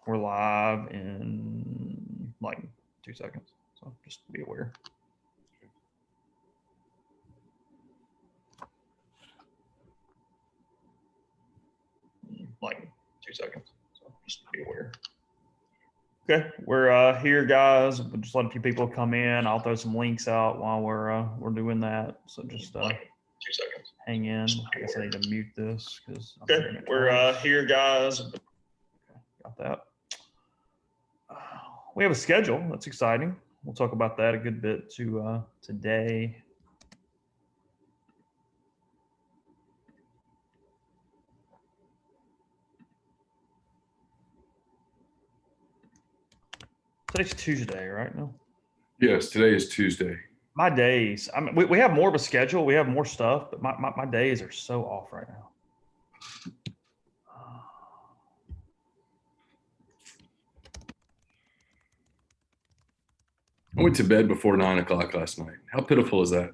We're live in like 2 seconds, so just be aware. Like 2 seconds, so just be aware. Okay, we're here, guys. We'll just let a few people come in. I'll throw some links out while we're doing that. So just like 2 seconds. Hang in. I guess I need to mute this because okay, we're here, guys. Okay, got that. We have a schedule. That's exciting. We'll talk about that a good bit today. Today's Tuesday, right? No. Yes, today is Tuesday. My days. I mean, we have more of a schedule. We have more stuff, but my days are so off right now. I went to bed before 9 o'clock last night. How pitiful is that?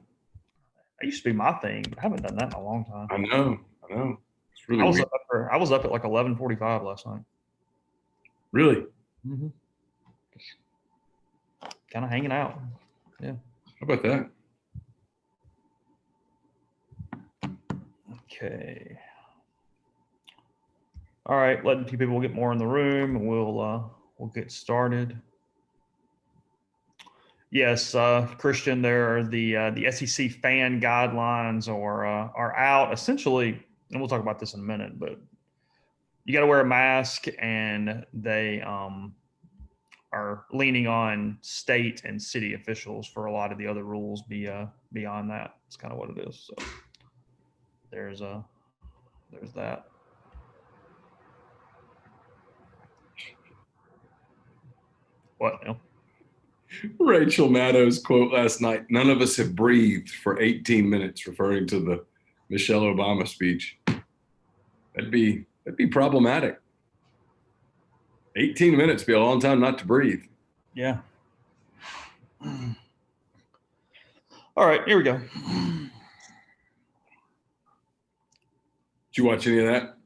That used to be my thing, but I haven't done that in a long time. I know. It's really weird. I was up at like 11:45 last night. Really? Mm-hmm. Kind of hanging out. Yeah. How about that? Okay. All right, letting a few people get more in the room, and we'll get started. Yes, Christian, there are the SEC fan guidelines are out essentially, and we'll talk about this in a minute. But you got to wear a mask, and they are leaning on state and city officials for a lot of the other rules. Beyond that, it's kind of what it is. So there's that. What? No. Rachel Maddow's quote last night, "None of us have breathed for 18 minutes," referring to the Michelle Obama speech. That'd be problematic. 18 minutes be a long time not to breathe. Yeah. All right, here we go. Did you watch any of that?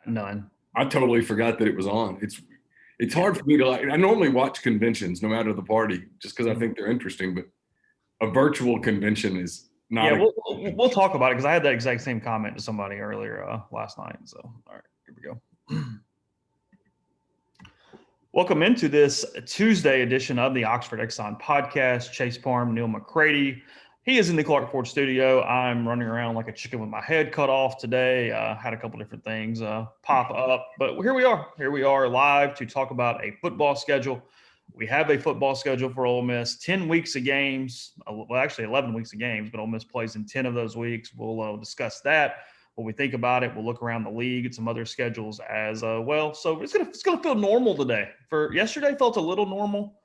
None. I totally forgot that it was on. It's hard for me to like. I normally watch conventions, no matter the party, just because I think they're interesting. But a virtual convention is not. Yeah, we'll talk about it because I had that exact same comment to somebody earlier last night. So, all right, here we go. Welcome into this Tuesday edition of the Oxford Exxon Podcast. Chase Parham, Neal McCready. He is in the Clark Ford studio. I'm running around like a chicken with my head cut off today. Had a couple different things pop up, but here we are. Here we are live to talk about a football schedule. We have a football schedule for Ole Miss, 10 weeks of games. Well, actually 11 weeks of games, but Ole Miss plays in 10 of those weeks. We'll discuss that. What we think about it. We'll look around the league at some other schedules as well. So it's gonna feel normal today. For yesterday felt a little normal.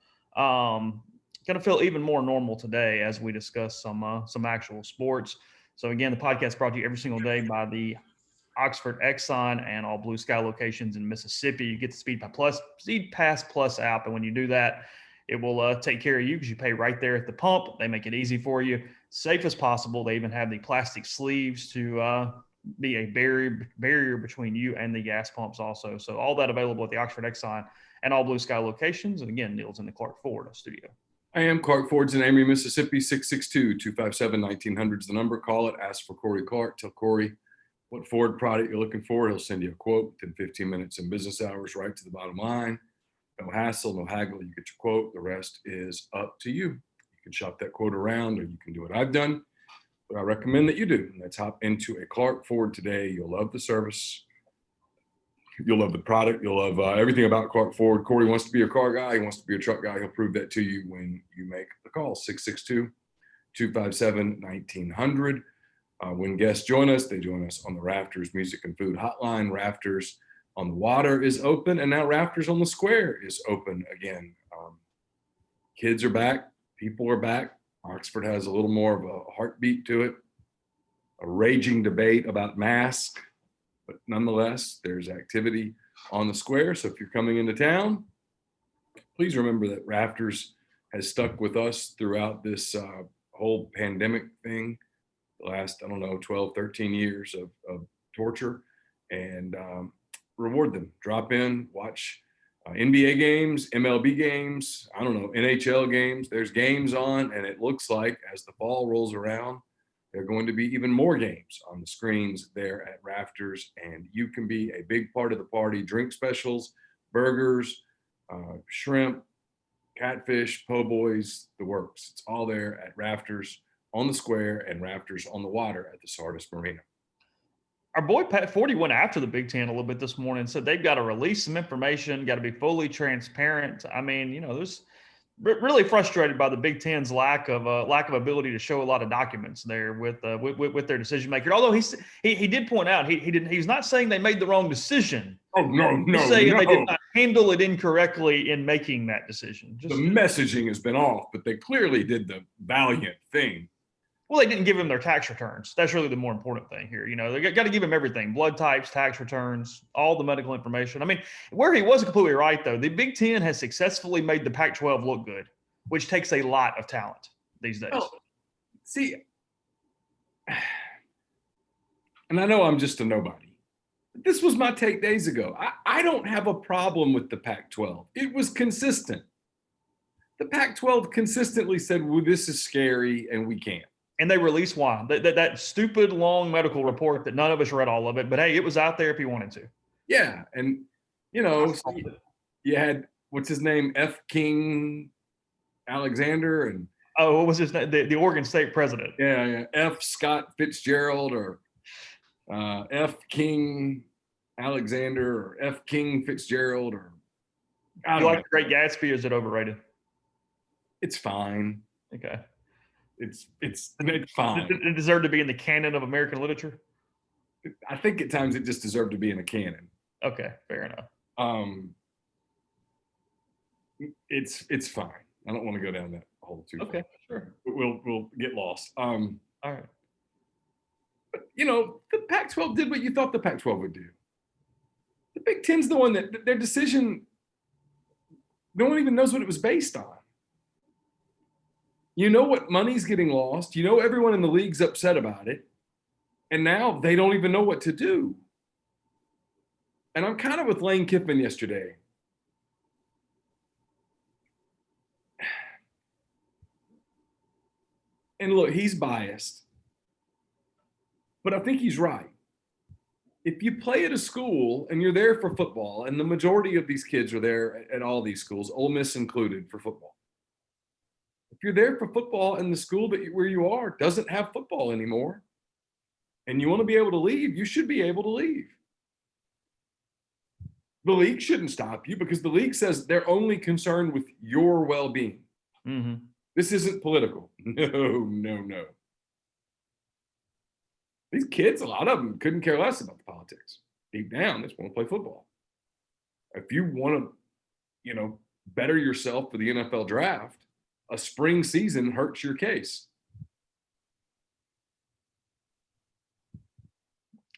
Going to feel even more normal today as we discuss some actual sports. So again, the podcast brought to you every single day by the Oxford Exxon and all Blue Sky locations in Mississippi. You get the Speed Pass Plus app, and when you do that, it will take care of you because you pay right there at the pump. They make it easy for you, safe as possible. They even have the plastic sleeves to be a barrier between you and the gas pumps also. So all that available at the Oxford Exxon and all Blue Sky locations. And again, Neal's in the Clark Ford studio. I am Clark Ford's in Amory, Mississippi. 662-257-1900 is the number. Call it. Ask for Corey Clark. Tell Corey what Ford product you're looking for. He'll send you a quote within 15 minutes in business hours, right to the bottom line. No hassle, no haggle. You get your quote. The rest is up to you. You can shop that quote around, or you can do what I've done. But I recommend that you do. Let's hop into a Clark Ford today. You'll love the service. You'll love the product. You'll love everything about Clark Ford. Corey wants to be your car guy. He wants to be a truck guy. He'll prove that to you when you make the call. 662-257-1900. When guests join us, they join us on the Rafters Music and Food Hotline. Rafters on the Water is open, and now Rafters on the Square is open again. Kids are back. People are back. Oxford has a little more of a heartbeat to it. A raging debate about masks. But nonetheless, there's activity on the square. So if you're coming into town, please remember that Rafters has stuck with us throughout this whole pandemic thing, the last, 12, 13 years of torture, and reward them. Drop in, watch NBA games, MLB games, I don't know, NHL games. There's games on, and it looks like as the fall rolls around, there are going to be even more games on the screens there at Rafters, and you can be a big part of the party. Drink specials, burgers, shrimp, catfish, po' boys, the works. It's all there at Rafters on the square and Rafters on the water at the Sardis Marina. Our boy Pat 40 went after the Big Ten a little bit this morning and said they've got to release some information, got to be fully transparent. I mean, there's really frustrated by the Big Ten's lack of ability to show a lot of documents there with their decision maker. Although he did point out he's not saying they made the wrong decision. Oh no! He's saying they did not handle it incorrectly in making that decision. The messaging has been off, but they clearly did the valiant thing. Well, they didn't give him their tax returns. That's really the more important thing here. They got to give him everything: blood types, tax returns, all the medical information. I mean, where he wasn't completely right, though, the Big Ten has successfully made the Pac-12 look good, which takes a lot of talent these days. Oh, see, and I know I'm just a nobody. This was my take days ago. I don't have a problem with the Pac-12. It was consistent. The Pac-12 consistently said, well, this is scary and we can't. And they released why. That stupid long medical report that none of us read all of it, but hey, it was out there if you wanted to. Yeah. And, you had, what's his name? F. King Alexander and. Oh, what was his name? The Oregon State president. Yeah. F. Scott Fitzgerald or F. King Alexander or F. King Fitzgerald or. You like The Great Gatsby, or is it overrated? It's fine. Okay. It's fine. Did it deserve to be in the canon of American literature? I think at times it just deserved to be in a canon. Okay, fair enough. It's fine. I don't want to go down that hole too far. Okay, sure. We'll get lost. All right. But the Pac-12 did what you thought the Pac-12 would do. The Big Ten's the one that their decision, no one even knows what it was based on. You know what money's getting lost. Everyone in the league's upset about it. And now they don't even know what to do. And I'm kind of with Lane Kiffin yesterday. And look, he's biased. But I think he's right. If you play at a school and you're there for football, and the majority of these kids are there at all these schools, Ole Miss included, for football. If you're there for football and the school where you are doesn't have football anymore, and you want to be able to leave, you should be able to leave. The league shouldn't stop you because the league says they're only concerned with your well-being. Mm-hmm. This isn't political. No. These kids, a lot of them couldn't care less about the politics. Deep down, they just want to play football. If you want to, better yourself for the NFL draft, a spring season hurts your case.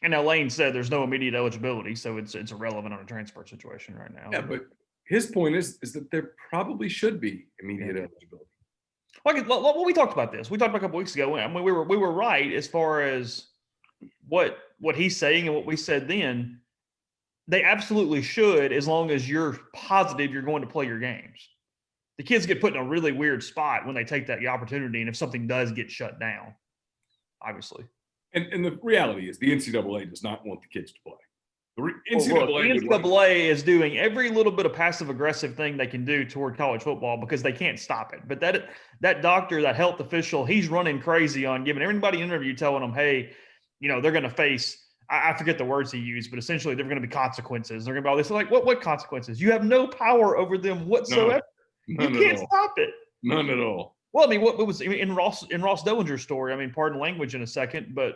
And now Lane said there's no immediate eligibility, so it's irrelevant on a transfer situation right now. Yeah, but his point is that there probably should be immediate eligibility. Well, we talked about this. We talked about a couple weeks ago. I mean, we were right as far as what he's saying and what we said then. They absolutely should, as long as you're positive you're going to play your games. The kids get put in a really weird spot when they take that opportunity, and if something does get shut down, obviously. And the reality is the NCAA does not want the kids to play. The NCAA is doing every little bit of passive-aggressive thing they can do toward college football because they can't stop it. But that doctor, that health official, he's running crazy on giving everybody an interview telling them, hey, they're going to face – I forget the words he used, but essentially they're going to be consequences. They're going to be all this. Like, what consequences? You have no power over them whatsoever. None you can't stop it. None at all. Well, I mean, what was in Ross Dellinger's story? I mean, pardon language in a second, but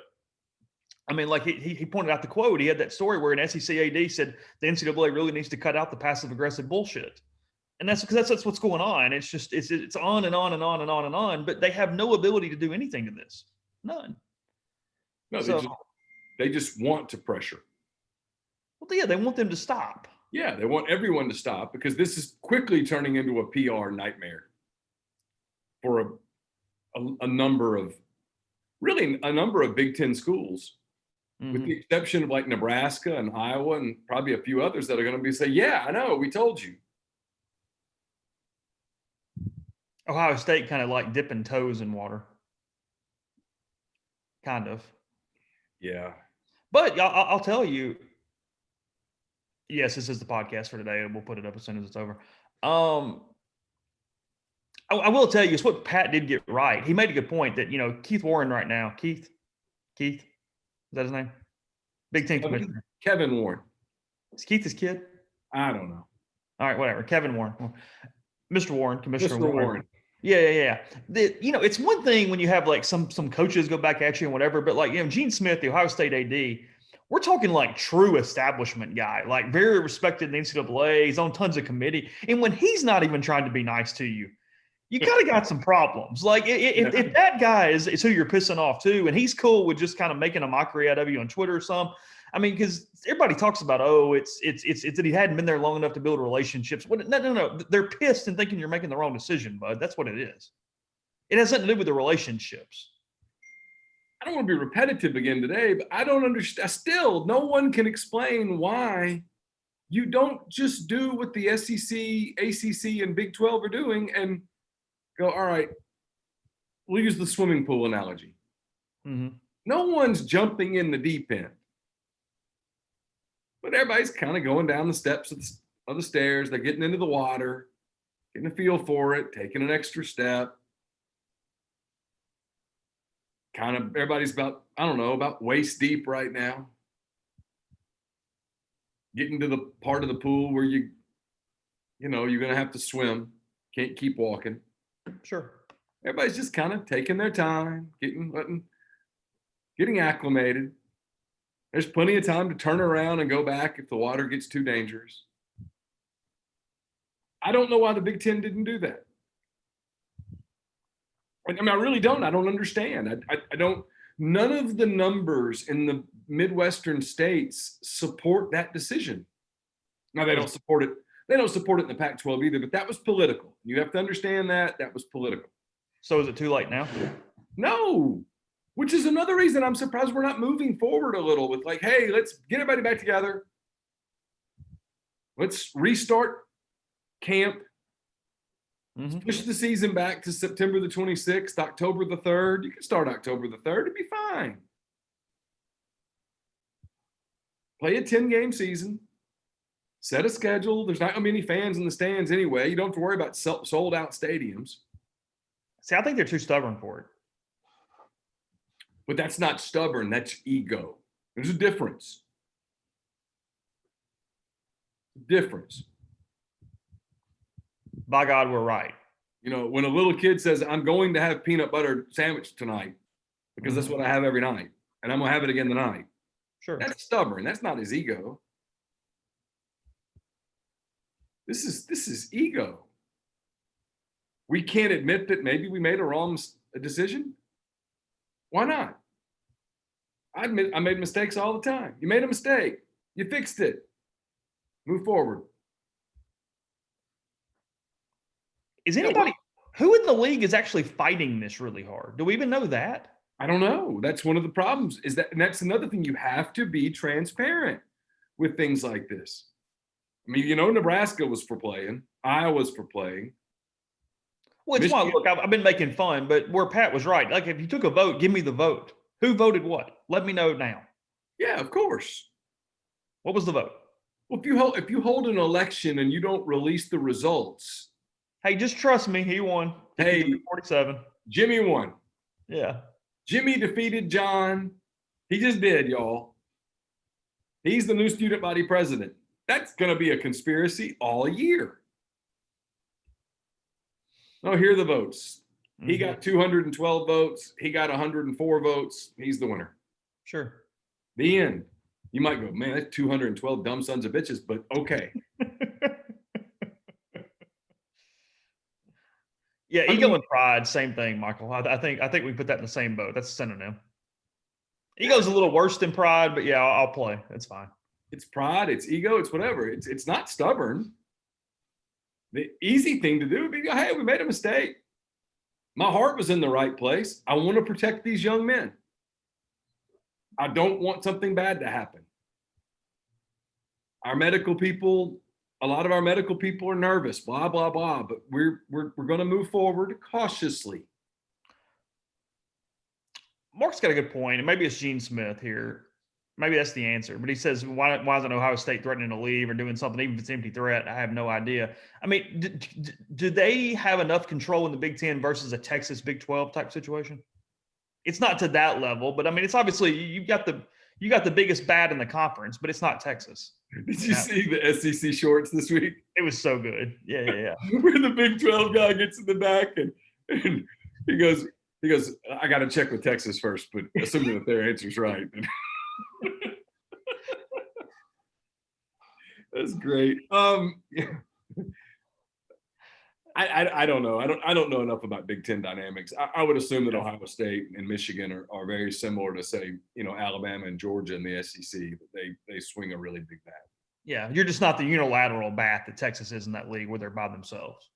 I mean, like he pointed out the quote. He had that story where an SEC AD said the NCAA really needs to cut out the passive aggressive bullshit, and that's because that's what's going on. It's just it's on and on and on and on and on. But they have no ability to do anything to this. None. No, they just want to pressure. Well, yeah, they want them to stop. Yeah, they want everyone to stop because this is quickly turning into a PR nightmare for a number of Big Ten schools with the exception of like Nebraska and Iowa and probably a few others that are going to say, yeah, I know, we told you. Ohio State kind of like dipping toes in water. Kind of. Yeah. But I'll tell you, yes, this is the podcast for today, and we'll put it up as soon as it's over. I will tell you, it's what Pat did get right. He made a good point that, Keith Warren right now, Keith, is that his name? Big Ten commissioner. Kevin Warren. Is Keith his kid? I don't know. All right, whatever. Kevin Warren. Mr. Warren, Commissioner Mr. Warren. Yeah. It's one thing when you have like some coaches go back at you and whatever, but like, Gene Smith, the Ohio State AD, we're talking like true establishment guy, like very respected in the NCAA. He's on tons of committee. And when he's not even trying to be nice to you, you kind of got some problems. Like if that guy is who you're pissing off too, and he's cool with just kind of making a mockery out of you on Twitter or something. I mean, because everybody talks about, it's that he hadn't been there long enough to build relationships. No. They're pissed and thinking you're making the wrong decision, bud. That's what it is. It has nothing to do with the relationships. I don't want to be repetitive again today, but I don't understand. Still, no one can explain why you don't just do what the SEC, ACC, and Big 12 are doing and go, all right, we'll use the swimming pool analogy. Mm-hmm. No one's jumping in the deep end. But everybody's kind of going down the steps of the stairs. They're getting into the water, getting a feel for it, taking an extra step. Kind of everybody's about waist deep right now. Getting to the part of the pool where you're going to have to swim. Can't keep walking. Sure. Everybody's just kind of taking their time, getting acclimated. There's plenty of time to turn around and go back if the water gets too dangerous. I don't know why the Big Ten didn't do that. I mean, I really don't. I don't understand. I don't. None of the numbers in the Midwestern states support that decision. Now, they don't support it. They don't support it in the Pac-12 either, but that was political. You have to understand that was political. So is it too late now? No. Which is another reason I'm surprised we're not moving forward a little with like, hey, let's get everybody back together. Let's restart camp. Mm-hmm. Let's push the season back to September the 26th, October the 3rd. You can start October the 3rd. It'd be fine. Play a 10-game season. Set a schedule. There's not going to be any fans in the stands anyway. You don't have to worry about sold-out stadiums. See, I think they're too stubborn for it. But that's not stubborn. That's ego. There's a difference. By God, we're right. When a little kid says, I'm going to have peanut butter sandwich tonight because that's what I have every night, and I'm going to have it again tonight. Sure. That's stubborn. That's not his ego. This is ego. We can't admit that maybe we made a wrong decision. Why not? I admit I made mistakes all the time. You made a mistake. You fixed it. Move forward. Is anybody who in the league is actually fighting this really hard? Do we even know that? I don't know. That's one of the problems. And that's another thing. You have to be transparent with things like this. I mean, Nebraska was for playing. Iowa's for playing. Well, it's why, look, I've been making fun, but where Pat was right. Like, if you took a vote, give me the vote. Who voted what? Let me know now. Yeah, of course. What was the vote? Well, if you hold an election and you don't release the results. Hey, just trust me. He won. Hey, 47. Jimmy won. Yeah. Jimmy defeated John. He just did, y'all. He's the new student body president. That's going to be a conspiracy all year. Oh, here are the votes. He got 212 votes. He got 104 votes. He's the winner. Sure. The end. You might go, man, that's 212 dumb sons of bitches, but okay. Yeah, ego and pride, same thing, Michael. I think we put that in the same boat. That's a synonym. Ego's a little worse than pride, but yeah, I'll play. It's fine. It's pride, it's ego, it's whatever. It's not stubborn. The easy thing to do would be go, hey, we made a mistake. My heart was in the right place. I want to protect these young men. I don't want something bad to happen. Our medical people, a lot of our medical people are nervous, blah, blah, blah, but we're going to move forward cautiously. Mark's got a good point, and maybe it's Gene Smith here. Maybe that's the answer. But he says, why isn't Ohio State threatening to leave or doing something, even if it's an empty threat? I have no idea. I mean, do they have enough control in the Big Ten versus a Texas Big 12 type situation? It's not to that level, but I mean, it's obviously you got the biggest bad in the conference, but it's not Texas. Did you see the SEC shorts this week? It was so good. Yeah. Where the Big 12 guy gets in the back and he goes, I got to check with Texas first, but assuming that their answer's right. That's great. Yeah. I don't know. I don't know enough about Big Ten dynamics. I would assume that Ohio State and Michigan are very similar to, say, Alabama and Georgia in the SEC. They swing a really big bat. Yeah, you're just not the unilateral bat that Texas is in that league where they're by themselves.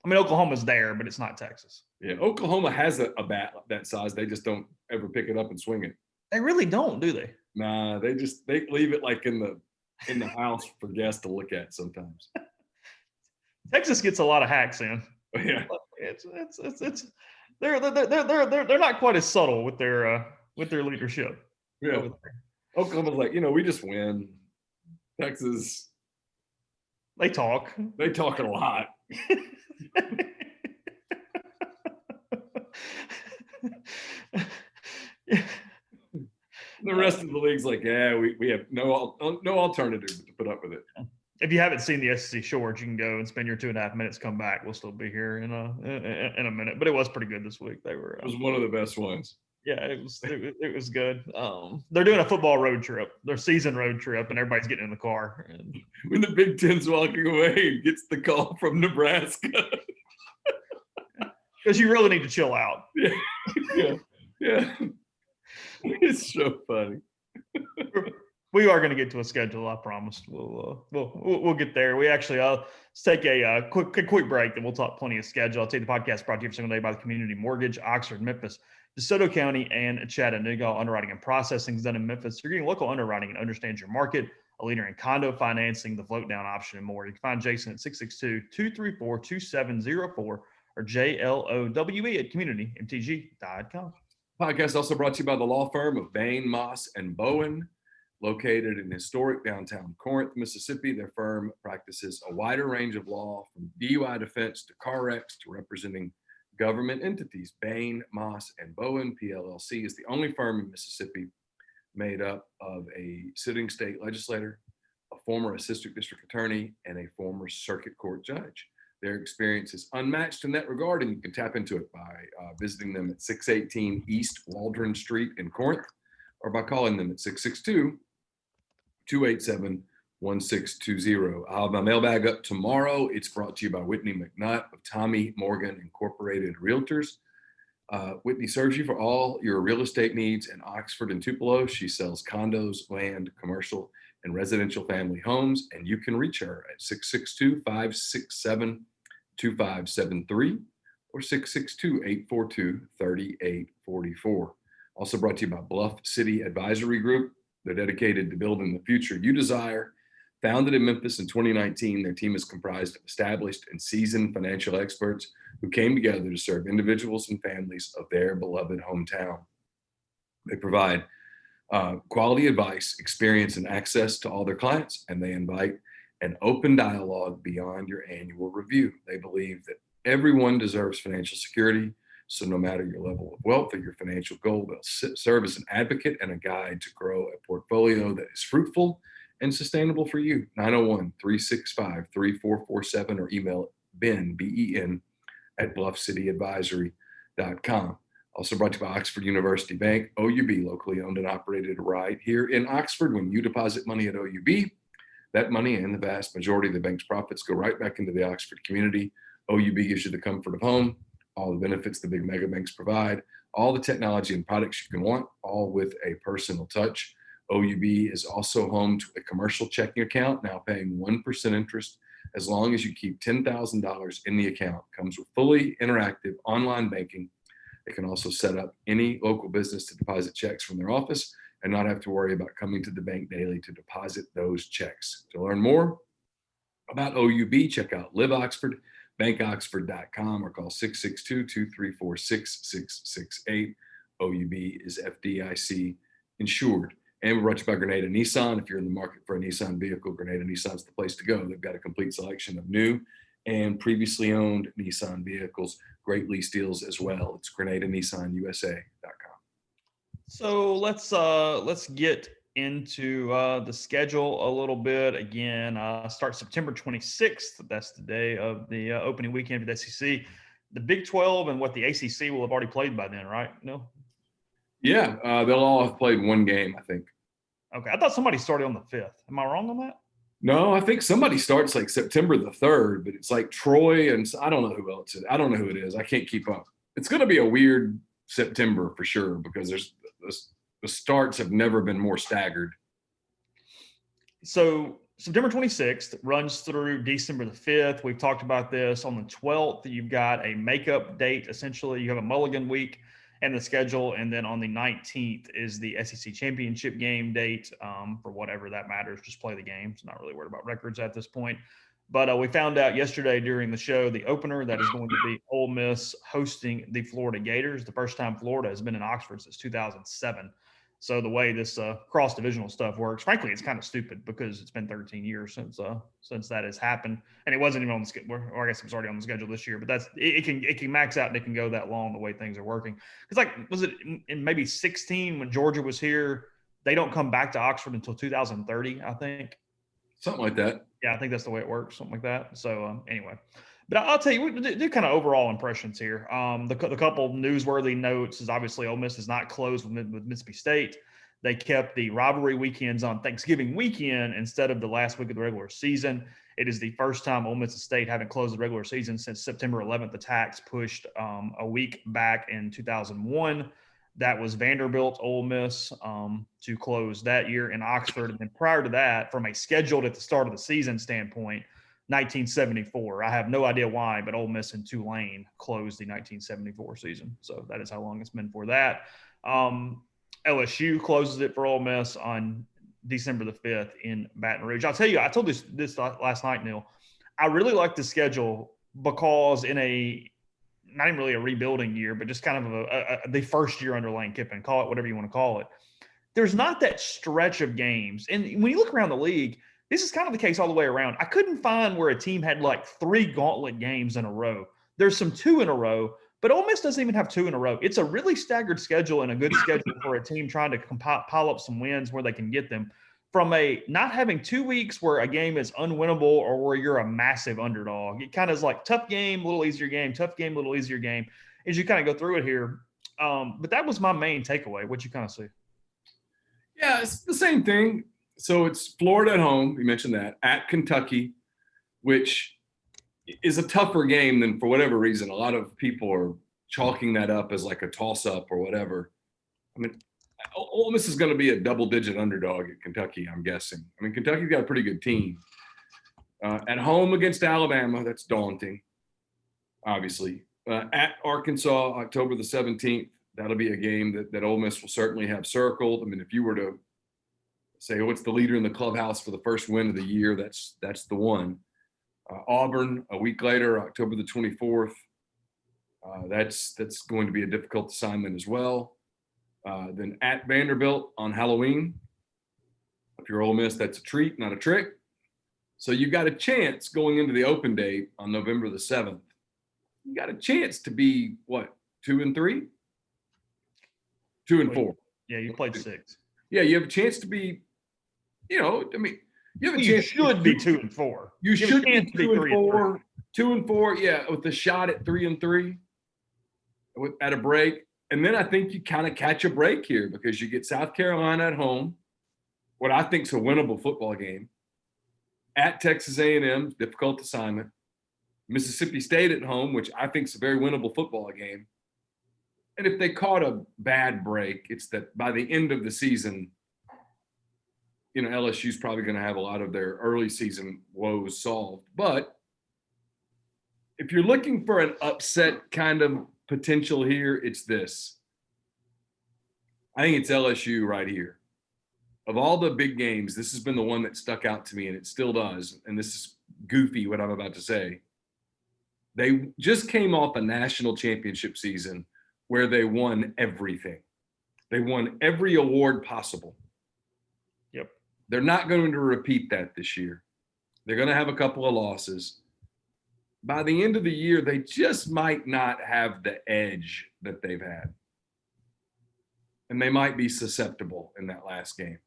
I mean, Oklahoma's there, but it's not Texas. Yeah, Oklahoma has a bat that size. They just don't ever pick it up and swing it. They really don't, do they? Nah, they leave it like in the house for guests to look at sometimes. Texas gets a lot of hacks in. Yeah, it's they're not quite as subtle with their leadership. Yeah, Oklahoma's like, we just win. Texas, they talk a lot. The rest of the league's like, yeah, we have no alternative but to put up with it. If you haven't seen the SEC shorts, you can go and spend your 2.5 minutes. Come back. We'll still be here in a minute. But it was pretty good this week. They were. It was one of the best ones. Yeah, it was good. They're doing a football road trip, their season road trip, and everybody's getting in the car. And when the Big Ten's walking away, he gets the call from Nebraska. Because you really need to chill out. Yeah. It's so funny. We are going to get to a schedule, I promise. We'll get there. We actually, let's take a quick break, then we'll talk plenty of schedule. I'll take the podcast brought to you every single day by the Community Mortgage, Oxford, Memphis, DeSoto County, and Chattanooga. Underwriting and processing is done in Memphis. You're getting local underwriting and understands your market, a leader in condo financing, the float down option, and more. You can find Jason at 662-234-2704 or JLOWE at communitymtg.com. Podcast also brought to you by the law firm of Bain, Moss, and Bowen, located in historic downtown Corinth, Mississippi. Their firm practices a wider range of law, from DUI defense to car wrecks to representing government entities. Bain, Moss, and Bowen, PLLC, is the only firm in Mississippi made up of a sitting state legislator, a former assistant district attorney, and a former circuit court judge. Their experience is unmatched in that regard, and you can tap into it by visiting them at 618 East Waldron Street in Corinth, or by calling them at 662-287-1620. I'll have my mailbag up tomorrow. It's brought to you by Whitney McNutt of Tommy Morgan Incorporated Realtors. Whitney serves you for all your real estate needs in Oxford and Tupelo. She sells condos, land, commercial, and residential family homes, and you can reach her at 662-567-2573 or 662-842-3844. Also brought to you by Bluff City Advisory Group. They're dedicated to building the future you desire. Founded in Memphis in 2019, their team is comprised of established and seasoned financial experts who came together to serve individuals and families of their beloved hometown. They provide quality advice, experience, and access to all their clients, and they invite an open dialogue beyond your annual review. They believe that everyone deserves financial security, so no matter your level of wealth or your financial goal, they'll serve as an advocate and a guide to grow a portfolio that is fruitful and sustainable for you. 901-365-3447 or email Ben, B-E-N, at bluffcityadvisory.com. Also brought to you by Oxford University Bank, OUB, locally owned and operated right here in Oxford. When you deposit money at OUB, that money and the vast majority of the bank's profits go right back into the Oxford community. OUB gives you the comfort of home, all the benefits the big mega banks provide, all the technology and products you can want, all with a personal touch. OUB is also home to a commercial checking account, now paying 1% interest as long as you keep $10,000 in the account. Comes with fully interactive online banking. They can also set up any local business to deposit checks from their office, and not have to worry about coming to the bank daily to deposit those checks. To learn more about OUB, check out Live Oxford, bankoxford.com, or call 662-234-6668. OUB is FDIC insured. And we're brought to you by Grenada Nissan. If you're in the market for a Nissan vehicle, Grenada Nissan's the place to go. They've got a complete selection of new and previously owned Nissan vehicles. Great lease deals as well. It's GrenadaNissanUSA.com. So let's get into the schedule a little bit. Again, start September 26th. That's the day of the opening weekend for the SEC. The Big 12 and what the ACC will have already played by then, right? No? Yeah, they'll all have played one game, I think. Okay. I thought somebody started on the 5th. Am I wrong on that? No, I think somebody starts like September the 3rd, but it's like Troy and I don't know who else. I don't know who it is. I can't keep up. It's going to be a weird September for sure because the starts have never been more staggered. So September 26th runs through December the 5th. We've talked about this. On the 12th, you've got a makeup date. Essentially, you have a mulligan week and the schedule. And then on the 19th is the SEC championship game date for whatever that matters. Just play the games. Not really worried about records at this point. But we found out yesterday during the show, the opener, that is going to be Ole Miss hosting the Florida Gators. The first time Florida has been in Oxford since 2007. So the way this cross-divisional stuff works, frankly, it's kind of stupid because it's been 13 years since that has happened, and it wasn't even on the schedule. Or I guess it was already on the schedule this year. But that's it can max out and it can go that long the way things are working. Because like was it in maybe 16 when Georgia was here? They don't come back to Oxford until 2030, I think. Something like that. Yeah, I think that's the way it works, something like that. So anyway. But I'll tell you, we do kind of overall impressions here. The couple newsworthy notes is obviously Ole Miss is not closed with Mississippi State. They kept the rivalry weekends on Thanksgiving weekend instead of the last week of the regular season. It is the first time Ole Miss State haven't closed the regular season since September 11th. The tax pushed a week back in 2001. That was Vanderbilt, Ole Miss to close that year in Oxford. And then prior to that, from a scheduled at the start of the season standpoint, 1974. I have no idea why, but Ole Miss and Tulane closed the 1974 season. So that is how long it's been for that. LSU closes it for Ole Miss on December the 5th in Baton Rouge. I'll tell you, I told this last night, Neil. I really like the schedule because in a not even really a rebuilding year, but just kind of the first year under Lane Kiffin, call it whatever you want to call it. There's not that stretch of games. And when you look around the league, this is kind of the case all the way around. I couldn't find where a team had like 3 gauntlet games in a row. There's some 2 in a row, but Ole Miss doesn't even have 2 in a row. It's a really staggered schedule and a good schedule for a team trying to pile up some wins where they can get them. From a not having 2 weeks where a game is unwinnable or where you're a massive underdog. It kind of is like tough game, little easier game, tough game, little easier game as you kind of go through it here. But that was my main takeaway. What you kind of see? Yeah, it's the same thing. So it's Florida at home. You mentioned that at Kentucky, which is a tougher game than for whatever reason. A lot of people are chalking that up as like a toss up or whatever. I mean, Ole Miss is going to be a double-digit underdog at Kentucky, I'm guessing. I mean, Kentucky's got a pretty good team. At home against Alabama, that's daunting, obviously. At Arkansas, October the 17th, that'll be a game that Ole Miss will certainly have circled. I mean, if you were to say, what's the leader in the clubhouse for the first win of the year, that's the one. Auburn, a week later, October the 24th. That's going to be a difficult assignment as well. Then at Vanderbilt on Halloween. If you're Ole Miss, that's a treat, not a trick. So you got a chance going into the open date on November the 7th. You got a chance to be, what, 2-3? 2-4. Yeah, you played 6. Yeah, you have a chance to be, you have a chance. You should be 2-4. You should be 2-4. 2-4, yeah, with the shot at 3-3 at a break. And then I think you kind of catch a break here because you get South Carolina at home, what I think is a winnable football game. At Texas A&M, difficult assignment. Mississippi State at home, which I think is a very winnable football game. And if they caught a bad break, it's that by the end of the season, LSU's probably going to have a lot of their early season woes solved. But if you're looking for an upset kind of potential here, it's this. I think it's LSU right here. of all the big games, this has been the one that stuck out to me, and it still does. And this is goofy what I'm about to say. They just came off a national championship season where they won everything. They won every award possible. Yep. They're not going to repeat that this year. They're going to have a couple of losses. By the end of the year, they just might not have the edge that they've had. And they might be susceptible in that last game.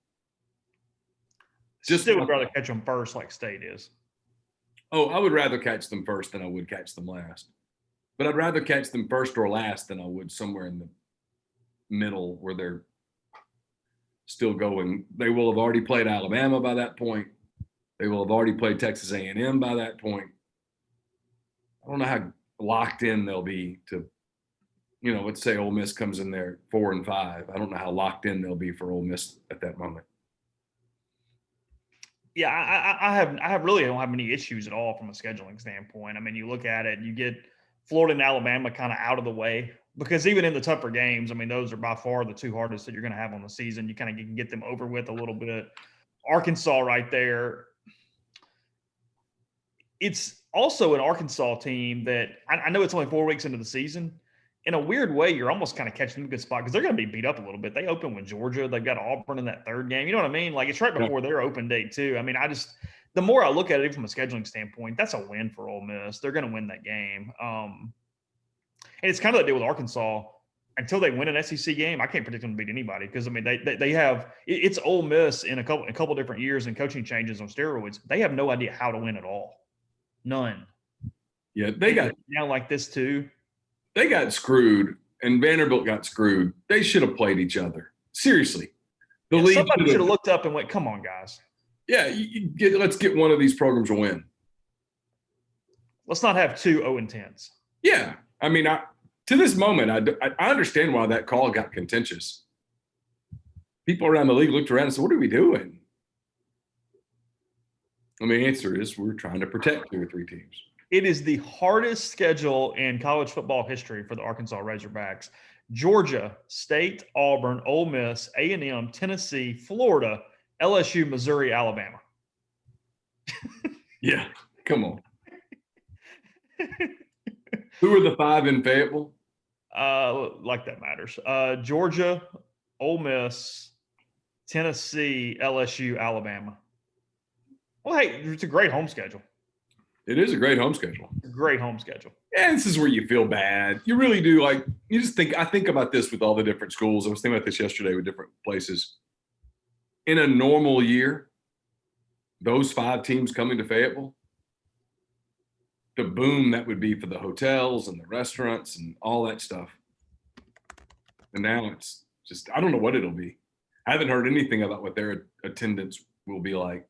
Still would rather catch them first like State is. Oh, I would rather catch them first than I would catch them last. But I'd rather catch them first or last than I would somewhere in the middle where they're still going. They will have already played Alabama by that point. They will have already played Texas A&M by that point. I don't know how locked in they'll be to, let's say Ole Miss comes in there 4-5. I don't know how locked in they'll be for Ole Miss at that moment. Yeah, I really don't have any issues at all from a scheduling standpoint. I mean, you look at it, you get Florida and Alabama kind of out of the way, because even in the tougher games, I mean, those are by far the two hardest that you're going to have on the season. You kind of can get them over with a little bit. Arkansas right there. It's also an Arkansas team that I know it's only 4 weeks into the season. In a weird way, you're almost kind of catching them in a good spot because they're going to be beat up a little bit. They open with Georgia. They've got Auburn in that third game. You know what I mean? Like, it's right before their open date, too. I mean, the more I look at it from a scheduling standpoint, that's a win for Ole Miss. They're going to win that game. And it's kind of the deal with Arkansas. Until they win an SEC game, I can't predict them to beat anybody because, I mean, they have – it's Ole Miss in a couple different years and coaching changes on steroids. They have no idea how to win at all. None. Yeah, they got – now like this, too. They got screwed, and Vanderbilt got screwed. They should have played each other. Seriously. Somebody should have looked up and went, come on, guys. Yeah, let's get one of these programs a win. Let's not have 2 0-10s. Yeah. I mean, to this moment, I understand why that call got contentious. People around the league looked around and said, what are we doing? I mean, the answer is we're trying to protect 2 or 3 teams. It is the hardest schedule in college football history for the Arkansas Razorbacks. Georgia, State, Auburn, Ole Miss, A&M, Tennessee, Florida, LSU, Missouri, Alabama. Yeah, come on. Who are the 5 in Fayetteville? Like that matters. Georgia, Ole Miss, Tennessee, LSU, Alabama. Well, hey, it's a great home schedule. It is a great home schedule. Great home schedule. Yeah, this is where you feel bad. You really do. Like, you just think – I think about this with all the different schools. I was thinking about this yesterday with different places. In a normal year, those 5 teams coming to Fayetteville, the boom that would be for the hotels and the restaurants and all that stuff. And now it's just – I don't know what it'll be. I haven't heard anything about what their attendance will be like.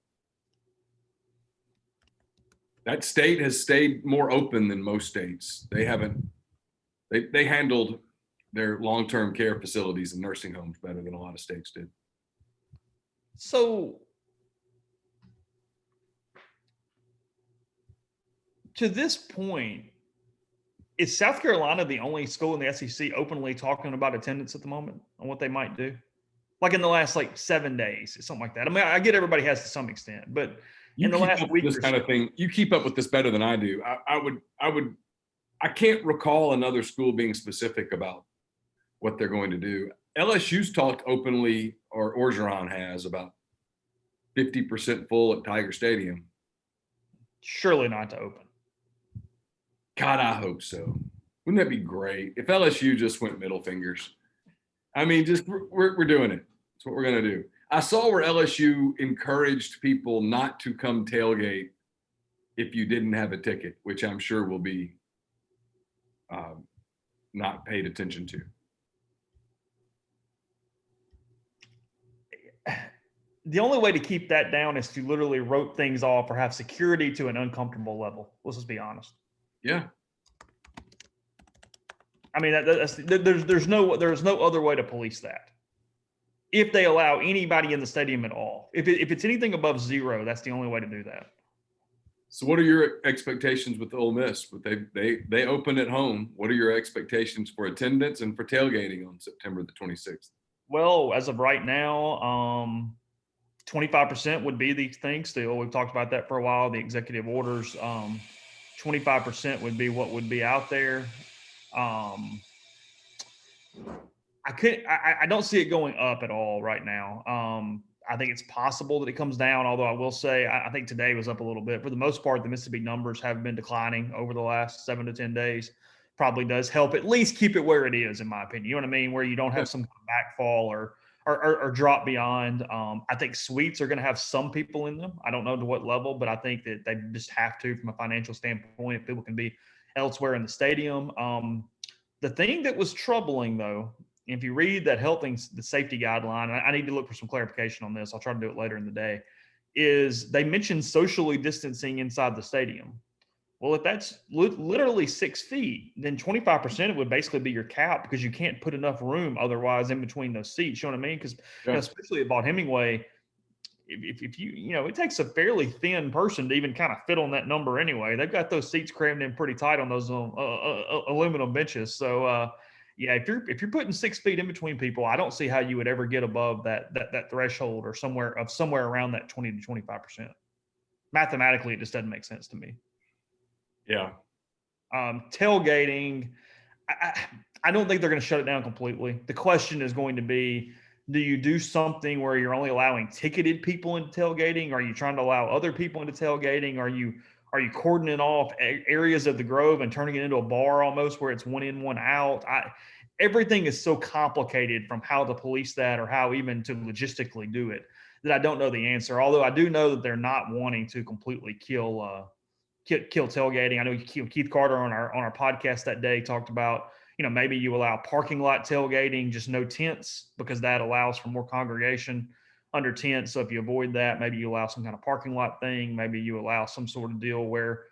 That state has stayed more open than most states. They haven't – they handled their long-term care facilities and nursing homes better than a lot of states did. So to this point, is South Carolina the only school in the SEC openly talking about attendance at the moment and what they might do? Like in the last 7 days, something like that. I mean, I get everybody has to some extent, but in the last week, this kind of thing, you keep up with this better than I do. I can't recall another school being specific about what they're going to do. LSU's talked openly, or Orgeron has, about 50% full at Tiger Stadium. Surely not to open. God, I hope so. Wouldn't that be great if LSU just went middle fingers? I mean, just we're doing it. That's what we're going to do. I saw where LSU encouraged people not to come tailgate if you didn't have a ticket, which I'm sure will be not paid attention to. The only way to keep that down is to literally rope things off or have security to an uncomfortable level. Let's just be honest. Yeah. I mean, there's no other way to police that. If they allow anybody in the stadium at all, if it's anything above 0, that's the only way to do that. So, what are your expectations with Ole Miss? But they open at home. What are your expectations for attendance and for tailgating on September the 26th? Well, as of right now, 25% would be the thing still. We've talked about that for a while, the executive orders. 25% would be what would be out there. I don't see it going up at all right now. I think it's possible that it comes down, although I will say I think today was up a little bit. For the most part, the Mississippi numbers have been declining over the last 7 to 10 days. Probably does help at least keep it where it is, in my opinion. You know what I mean? Where you don't have some backfall or drop beyond. I think suites are going to have some people in them. I don't know to what level, but I think that they just have to from a financial standpoint. If people can be elsewhere in the stadium. The thing that was troubling, though, if you read that health and the safety guideline, I need to look for some clarification on this. I'll try to do it later in the day, is they mentioned socially distancing inside the stadium. Well, if that's literally 6 feet, then 25% would basically be your cap because you can't put enough room otherwise in between those seats. You know what I mean? Because especially at Vaught-Hemingway, if you it takes a fairly thin person to even kind of fit on that number anyway. They've got those seats crammed in pretty tight on those aluminum benches. So yeah, if you're putting 6 feet in between people, I don't see how you would ever get above that threshold or somewhere around that 20 to 25%. Mathematically, it just doesn't make sense to me. Yeah. Tailgating, I don't think they're going to shut it down completely. The question is going to be, do you do something where you're only allowing ticketed people into tailgating? Are you trying to allow other people into tailgating? Are you cordoning off areas of the Grove and turning it into a bar almost where it's one in, one out? Everything is so complicated from how to police that or how even to logistically do it that I don't know the answer. Although I do know that they're not wanting to completely kill tailgating. I know Keith Carter on our podcast that day talked about, maybe you allow parking lot tailgating, just no tents, because that allows for more congregation under tents. So if you avoid that, maybe you allow some kind of parking lot thing. Maybe you allow some sort of deal where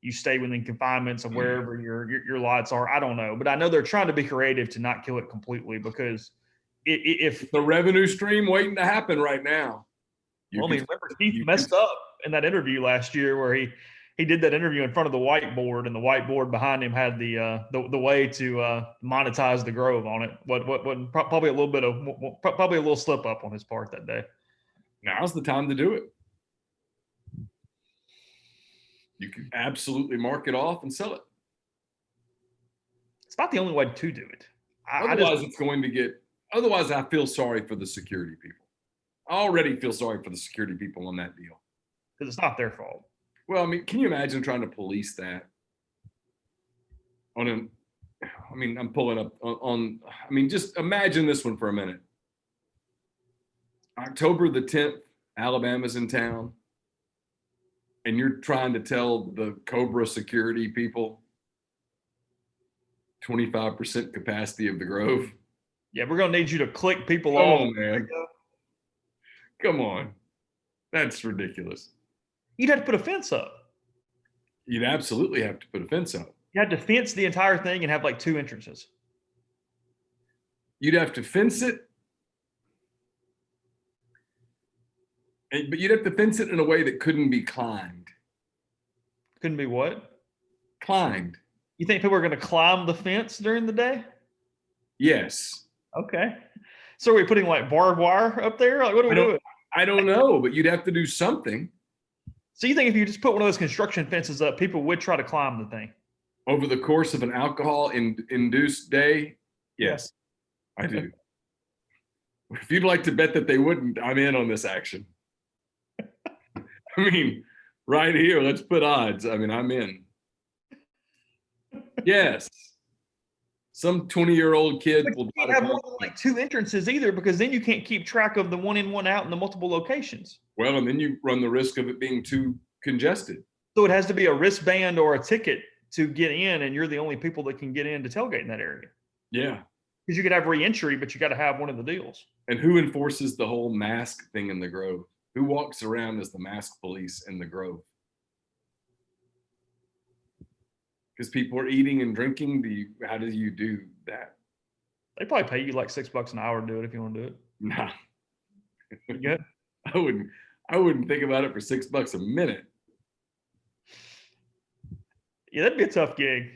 you stay within confinements of wherever your lots are. I don't know, but I know they're trying to be creative to not kill it completely, because if the revenue stream waiting to happen right now. Remember Keith messed up in that interview last year where he did that interview in front of the whiteboard, and the whiteboard behind him had the way to monetize the Grove on it. Probably a little slip up on his part that day. Now's the time to do it. You can absolutely mark it off and sell it. It's not the only way to do it. Otherwise, I feel sorry for the security people. I already feel sorry for the security people on that deal. Because it's not their fault. Well, I mean, can you imagine trying to police that? I'm pulling up just imagine this one for a minute. October the 10th, Alabama's in town, and you're trying to tell the Cobra security people 25% capacity of the Grove. Yeah, we're going to need you to click people off. Oh, man. Come on. That's ridiculous. You'd have to put a fence up. You'd absolutely have to put a fence up. You had to fence the entire thing and have like 2 entrances. You'd have to fence it, but you'd have to fence it in a way that couldn't be climbed. Couldn't be what? Climbed. You think people are going to climb the fence during the day? Yes. Okay. So are we putting like barbed wire up there? Like, what are we doing? I don't know, but you'd have to do something. So you think if you just put one of those construction fences up, people would try to climb the thing? Over the course of an alcohol-induced day, yes, I do. If you'd like to bet that they wouldn't, I'm in on this action. I mean, right here, let's put odds. I mean, I'm in. Yes. Some 20-year-old kid will. You can't have more than like 2 entrances either, because then you can't keep track of the one in, one out in the multiple locations. Well, and then you run the risk of it being too congested. So it has to be a wristband or a ticket to get in, and you're the only people that can get in to tailgate in that area. Yeah. Because you could have re-entry, but you got to have one of the deals. And who enforces the whole mask thing in the Grove? Who walks around as the mask police in the Grove? Because people are eating and drinking. How do you do that? They probably pay you like $6 an hour to do it if you want to do it. Nah. You good? I wouldn't think about it for $6 a minute. Yeah, that'd be a tough gig.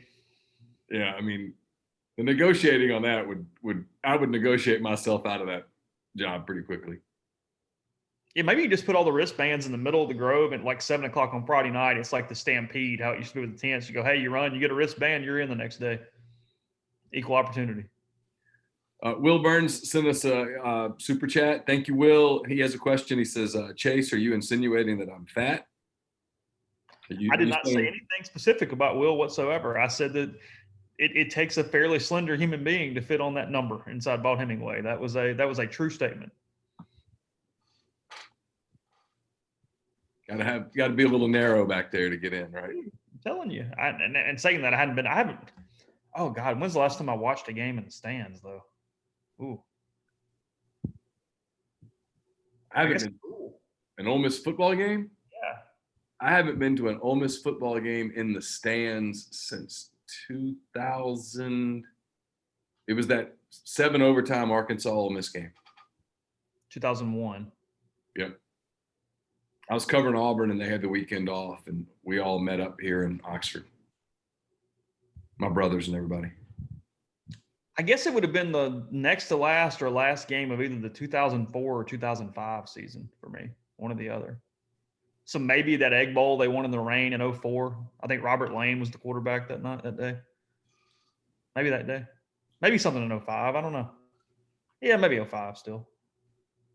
Yeah, I mean, the negotiating on that I would negotiate myself out of that job pretty quickly. Yeah, maybe you just put all the wristbands in the middle of the Grove at like 7 o'clock on Friday night. It's like the Stampede, how it used to be with the tents. You go, hey, you run, you get a wristband, you're in the next day. Equal opportunity. Will Burns sent us a super chat. Thank you, Will. He has a question. He says, Chase, are you insinuating that I'm fat? I did not say anything specific about Will whatsoever. I said that it takes a fairly slender human being to fit on that number inside Vaught Hemingway. That was a true statement. Got to be a little narrow back there to get in, right? I'm telling you. And saying that, I haven't. Oh God, when's the last time I watched a game in the stands though? Ooh. I haven't been to an Ole Miss football game. Yeah. I haven't been to an Ole Miss football game in the stands since 2000. It was that 7 overtime Arkansas Ole Miss game. 2001. Yep. I was covering Auburn and they had the weekend off and we all met up here in Oxford. My brothers and everybody. I guess it would have been the next to last or last game of either the 2004 or 2005 season for me, one or the other. So maybe that Egg Bowl they won in the rain in 2004. I think Robert Lane was the quarterback that day. Maybe that day. Maybe something in 2005. I don't know. Yeah, maybe 2005 still.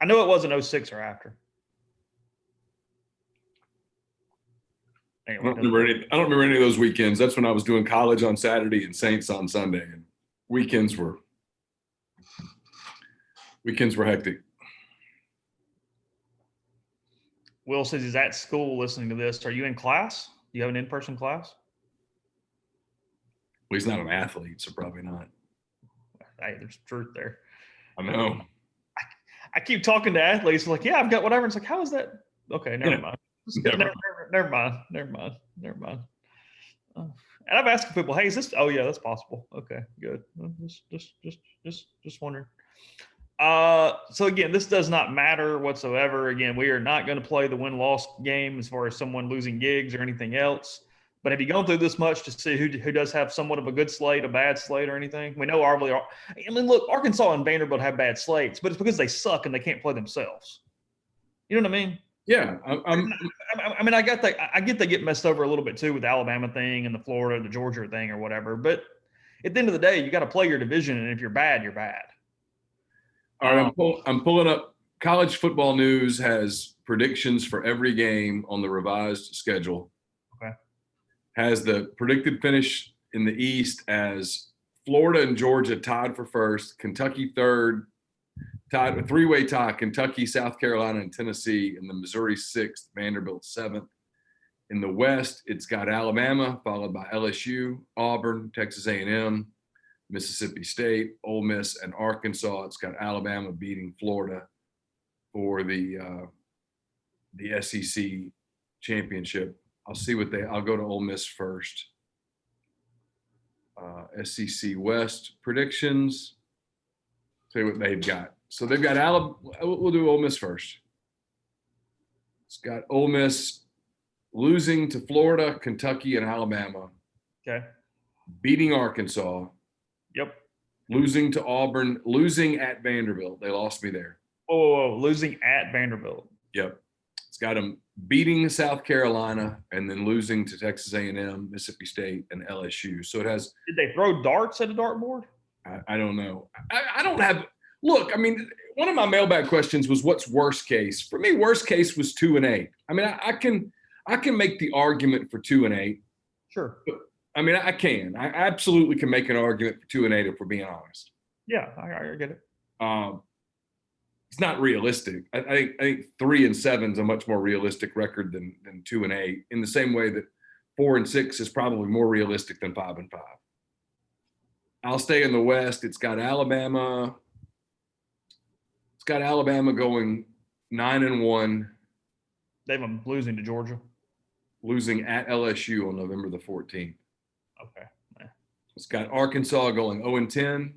I know it wasn't 2006 or after. Anyway, I don't remember any of those weekends. That's when I was doing college on Saturday and Saints on Sunday. And weekends were hectic. Will says he's at school listening to this. Are you in class? Do you have an in-person class? Well, he's not an athlete, so probably not. Hey, there's truth there. I know. I keep talking to athletes like, yeah, I've got whatever. It's like, how is that? Okay, never mind. Never mind. And I've asked people, hey, is this? Oh yeah, that's possible. Okay, good. Just wondering. So again, this does not matter whatsoever. Again, we are not going to play the win-loss game as far as someone losing gigs or anything else. But have you gone through this much to see who does have somewhat of a good slate, a bad slate, or anything? We know look, Arkansas and Vanderbilt have bad slates, but it's because they suck and they can't play themselves. You know what I mean? Yeah, I get they get messed over a little bit too with the Alabama thing and the Florida, the Georgia thing, or whatever. But at the end of the day, you got to play your division, and if you're bad, you're bad. All right, I'm pulling up. College Football News has predictions for every game on the revised schedule. Okay. Has the predicted finish in the East as Florida and Georgia tied for first, Kentucky third, tied a three-way tie, Kentucky, South Carolina, and Tennessee, and the Missouri sixth, Vanderbilt seventh. In the West, it's got Alabama, followed by LSU, Auburn, Texas A&M, Mississippi State, Ole Miss, and Arkansas. It's got Alabama beating Florida for the SEC championship. I'll go to Ole Miss first. SEC West predictions. Tell you what they've got. So they've got Alabama. We'll do Ole Miss first. It's got Ole Miss losing to Florida, Kentucky, and Alabama. Okay. Beating Arkansas. Yep. Losing to Auburn, losing at Vanderbilt. They lost me there. Whoa. Losing at Vanderbilt. Yep. It's got them beating South Carolina and then losing to Texas A&M, Mississippi State, and LSU. So it has. Did they throw darts at a dartboard? I don't know. I don't have. Look, I mean, one of my mailbag questions was, "What's worst case?" For me, worst case was 2-8. I mean, I can make the argument for 2-8. Sure. I mean, I can. I absolutely can make an argument for 2-8 if we're being honest. Yeah, I get it. It's not realistic. I think 3-7 is a much more realistic record than 2-8. In the same way that 4-6 is probably more realistic than 5-5. I'll stay in the West. It's got Alabama. It's got Alabama going 9-1. They have them losing to Georgia. Losing at LSU on November the 14th. Okay. Yeah. It's got Arkansas going 0-10.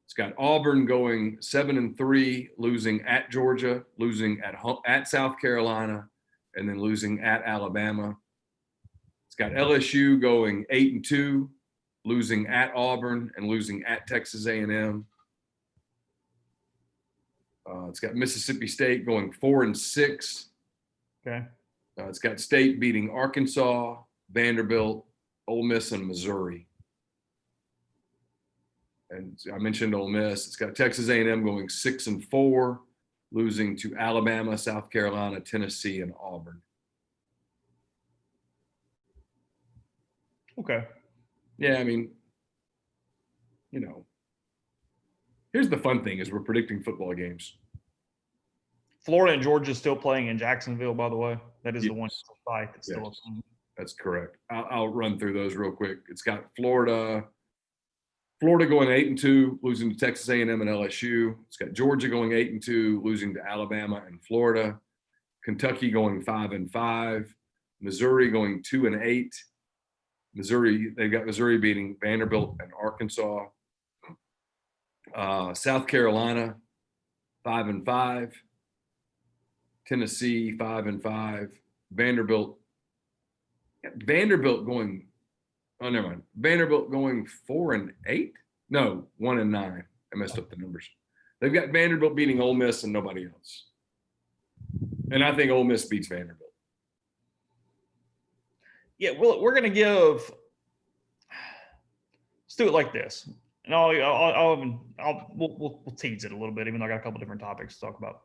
It's got Auburn going 7-3, losing at Georgia, losing at South Carolina, and then losing at Alabama. It's got LSU going 8-2, losing at Auburn and losing at Texas A&M. It's got Mississippi State going 4-6. Okay. It's got State beating Arkansas, Vanderbilt, Ole Miss, and Missouri. And I mentioned Ole Miss. It's got Texas A&M going 6-4, losing to Alabama, South Carolina, Tennessee, and Auburn. Okay. Yeah, I mean, here's the fun thing is we're predicting football games. Florida and Georgia is still playing in Jacksonville, by the way. That is the one fight that's still Yes. That's correct. I'll run through those real quick. It's got Florida going 8-2, losing to Texas A&M and LSU. It's got Georgia going 8-2, losing to Alabama and Florida. Kentucky going 5-5. Missouri going 2-8. They've got Missouri beating Vanderbilt and Arkansas. South Carolina 5-5. Tennessee 5-5. Vanderbilt going. Oh, never mind. Vanderbilt going 4-8. No, 1-9. I messed up the numbers. They've got Vanderbilt beating Ole Miss and nobody else. And I think Ole Miss beats Vanderbilt. Yeah, we're going to give. Let's do it like this, and we'll tease it a little bit, even though I got a couple different topics to talk about.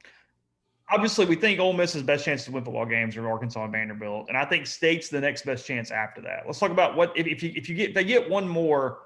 Obviously, we think Ole Miss's best chance to win football games are Arkansas and Vanderbilt, and I think State's the next best chance after that. Let's talk about what if they get one more.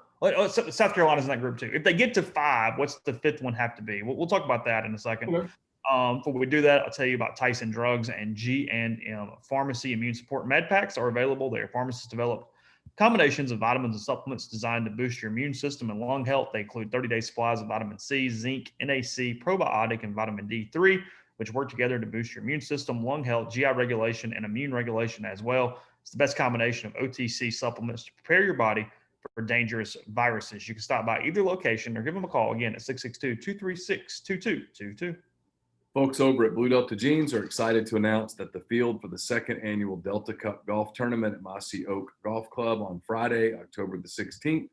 South Carolina's in that group too. If they get to 5, what's the 5th one have to be? We'll talk about that in a second. Okay. Before we do that, I'll tell you about Tyson Drugs and G&M Pharmacy Immune Support Med Packs are available. They are pharmacists developed combinations of vitamins and supplements designed to boost your immune system and lung health. They include 30-day supplies of vitamin C, zinc, NAC, probiotic, and vitamin D3, which work together to boost your immune system, lung health, GI regulation, and immune regulation as well. It's the best combination of OTC supplements to prepare your body for dangerous viruses. You can stop by either location or give them a call again at 662-236-2222. Folks over at Blue Delta Jeans are excited to announce that the field for the 2nd annual Delta Cup golf tournament at Mossy Oak Golf Club on Friday, October the 16th,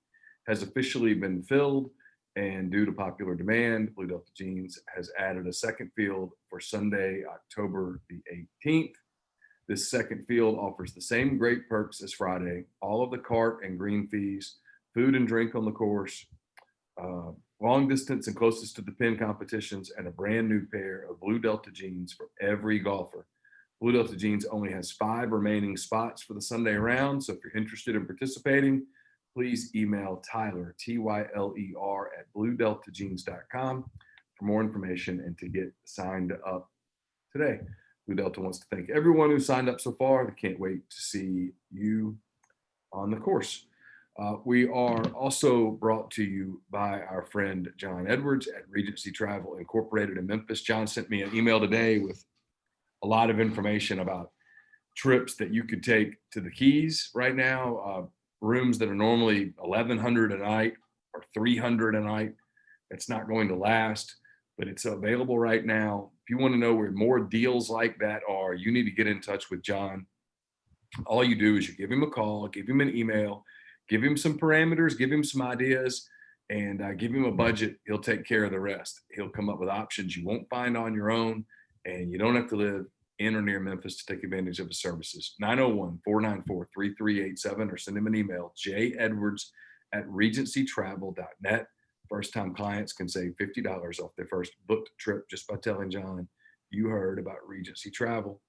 has officially been filled. And due to popular demand, Blue Delta Jeans has added a second field for Sunday, October the 18th. This second field offers the same great perks as Friday, all of the cart and green fees, food and drink on the course, long distance and closest to the pin competitions, and a brand new pair of Blue Delta jeans for every golfer. Blue Delta Jeans only has 5 remaining spots for the Sunday round, so if you're interested in participating, please email Tyler, Tyler, at bluedeltajeans.com for more information and to get signed up today. Blue Delta wants to thank everyone who signed up so far. They can't wait to see you on the course. We are also brought to you by our friend John Edwards at Regency Travel Incorporated in Memphis. John sent me an email today with a lot of information about trips that you could take to the Keys right now. Rooms that are normally $1,100 a night or $300 a night. It's not going to last, but it's available right now. If you want to know where more deals like that are, you need to get in touch with John. All you do is you give him a call, give him an email, give him some parameters, give him some ideas, and give him a budget. He'll take care of the rest. He'll come up with options you won't find on your own, and you don't have to live in or near Memphis to take advantage of his services. 901-494-3387 or send him an email, jedwards@regencytravel.net. First-time clients can save $50 off their first booked trip just by telling John you heard about Regency Travel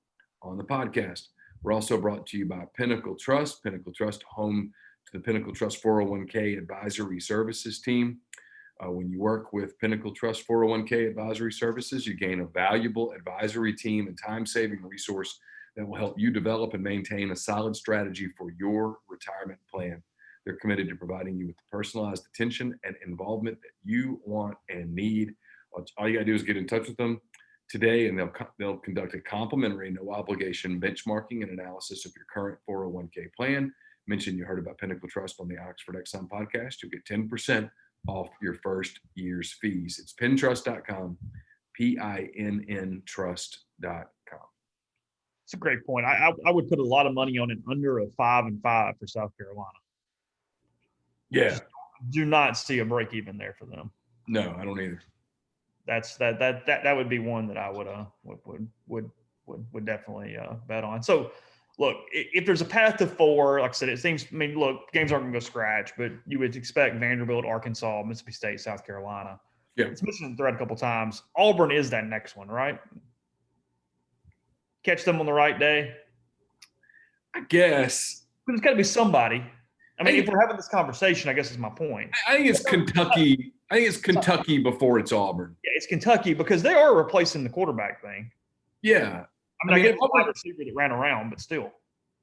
on the podcast. We're also brought to you by Pinnacle Trust. Pinnacle Trust, home to the Pinnacle Trust 401k advisory services team. When you work with Pinnacle Trust 401k advisory services, you gain a valuable advisory team and time-saving resource that will help you develop and maintain a solid strategy for your retirement plan. They're committed to providing you with the personalized attention and involvement that you want and need. All you got to do is get in touch with them today, and they'll conduct a complimentary, no obligation benchmarking and analysis of your current 401k plan. Mention you heard about Pinnacle Trust on the Oxford Exxon Podcast. You'll get 10% off your first year's fees. It's pintrust.com, PINN trust.com. It's a great point. I would put a lot of money on it under a 5-5 for South Carolina. Yeah. Do not see a break even there for them. No, I don't either. that would be one that I would definitely bet on. So, look, if there's a path to 4, like I said, it seems. I mean, look, games aren't going to go scratch, but you would expect Vanderbilt, Arkansas, Mississippi State, South Carolina. Yeah. It's mentioned in the thread a couple times. Auburn is that next one, right? Catch them on the right day. I guess. But it's got to be somebody. I mean, if we're having this conversation, I guess is my point. I think it's Kentucky. I think it's Kentucky before it's Auburn. Yeah, it's Kentucky because they are replacing the quarterback thing. Yeah. I mean I get the wide receiver that ran around, but still.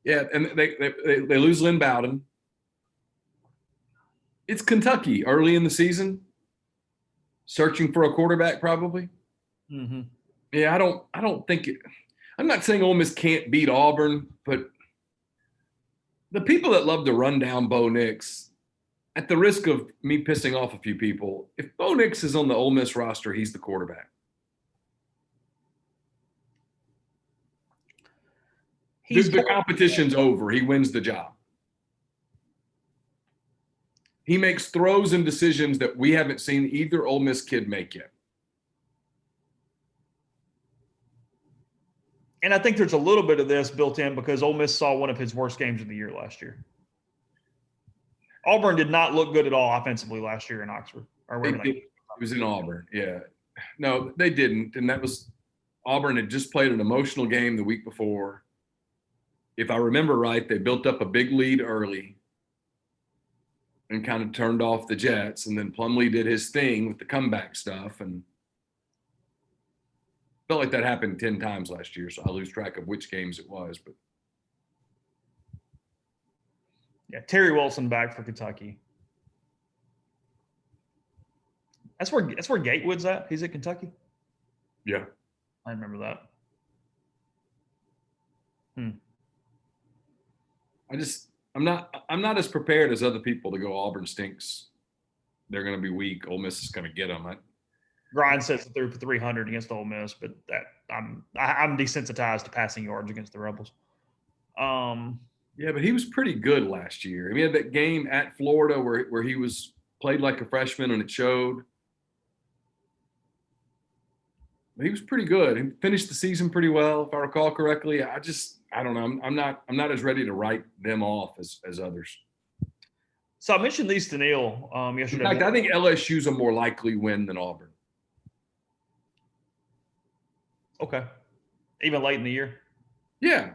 Yeah, and they lose Lynn Bowden. It's Kentucky early in the season, searching for a quarterback probably. Mm-hmm. Yeah, I don't think it. I'm not saying Ole Miss can't beat Auburn, but the people that love to run down Bo Nix, at the risk of me pissing off a few people, if Bo Nix is on the Ole Miss roster, he's the quarterback. The competition's over. He wins the job. He makes throws and decisions that we haven't seen either Ole Miss kid make yet. And I think there's a little bit of this built in because Ole Miss saw one of his worst games of the year last year. Auburn did not look good at all offensively last year in Oxford. It was in Auburn, yeah. No, they didn't. And that was Auburn had just played an emotional game the week before. If I remember right, they built up a big lead early and kind of turned off the Jets. And then Plumlee did his thing with the comeback stuff. And felt like that happened 10 times last year. So I lose track of which games it was. But yeah, Terry Wilson back for Kentucky. That's where Gatewood's at. He's at Kentucky. Yeah, I remember that. I'm not as prepared as other people to go Auburn stinks. They're going to be weak. Ole Miss is going to get them. Grind says it threw for 300 against Ole Miss, but that I'm desensitized to passing yards against the Rebels. Yeah, but he was pretty good last year. I mean, he had that game at Florida where he was played like a freshman and it showed. But he was pretty good. He finished the season pretty well, if I recall correctly. I don't know. I'm not as ready to write them off as others. So I mentioned these to Neal yesterday. In fact, I think LSU's a more likely win than Auburn. Okay. Even late in the year? Yeah.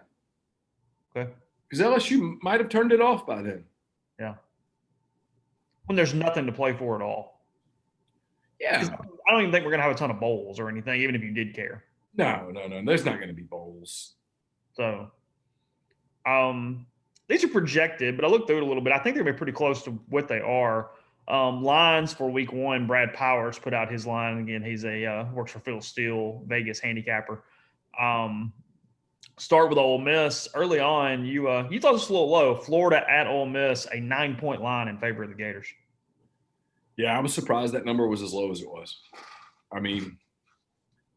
Okay. Because LSU might have turned it off by then. Yeah. When there's nothing to play for at all. Yeah. I don't even think we're going to have a ton of bowls or anything, even if you did care. No. There's not going to be bowls. So, these are projected, but I looked through it a little bit. I think they're going to be pretty close to what they are. Lines for week 1, Brad Powers put out his line. Again, he's works for Phil Steele, Vegas handicapper. Start with Ole Miss. Early on, you thought it was a little low. Florida at Ole Miss, a 9-point line in favor of the Gators. Yeah, I was surprised that number was as low as it was. I mean,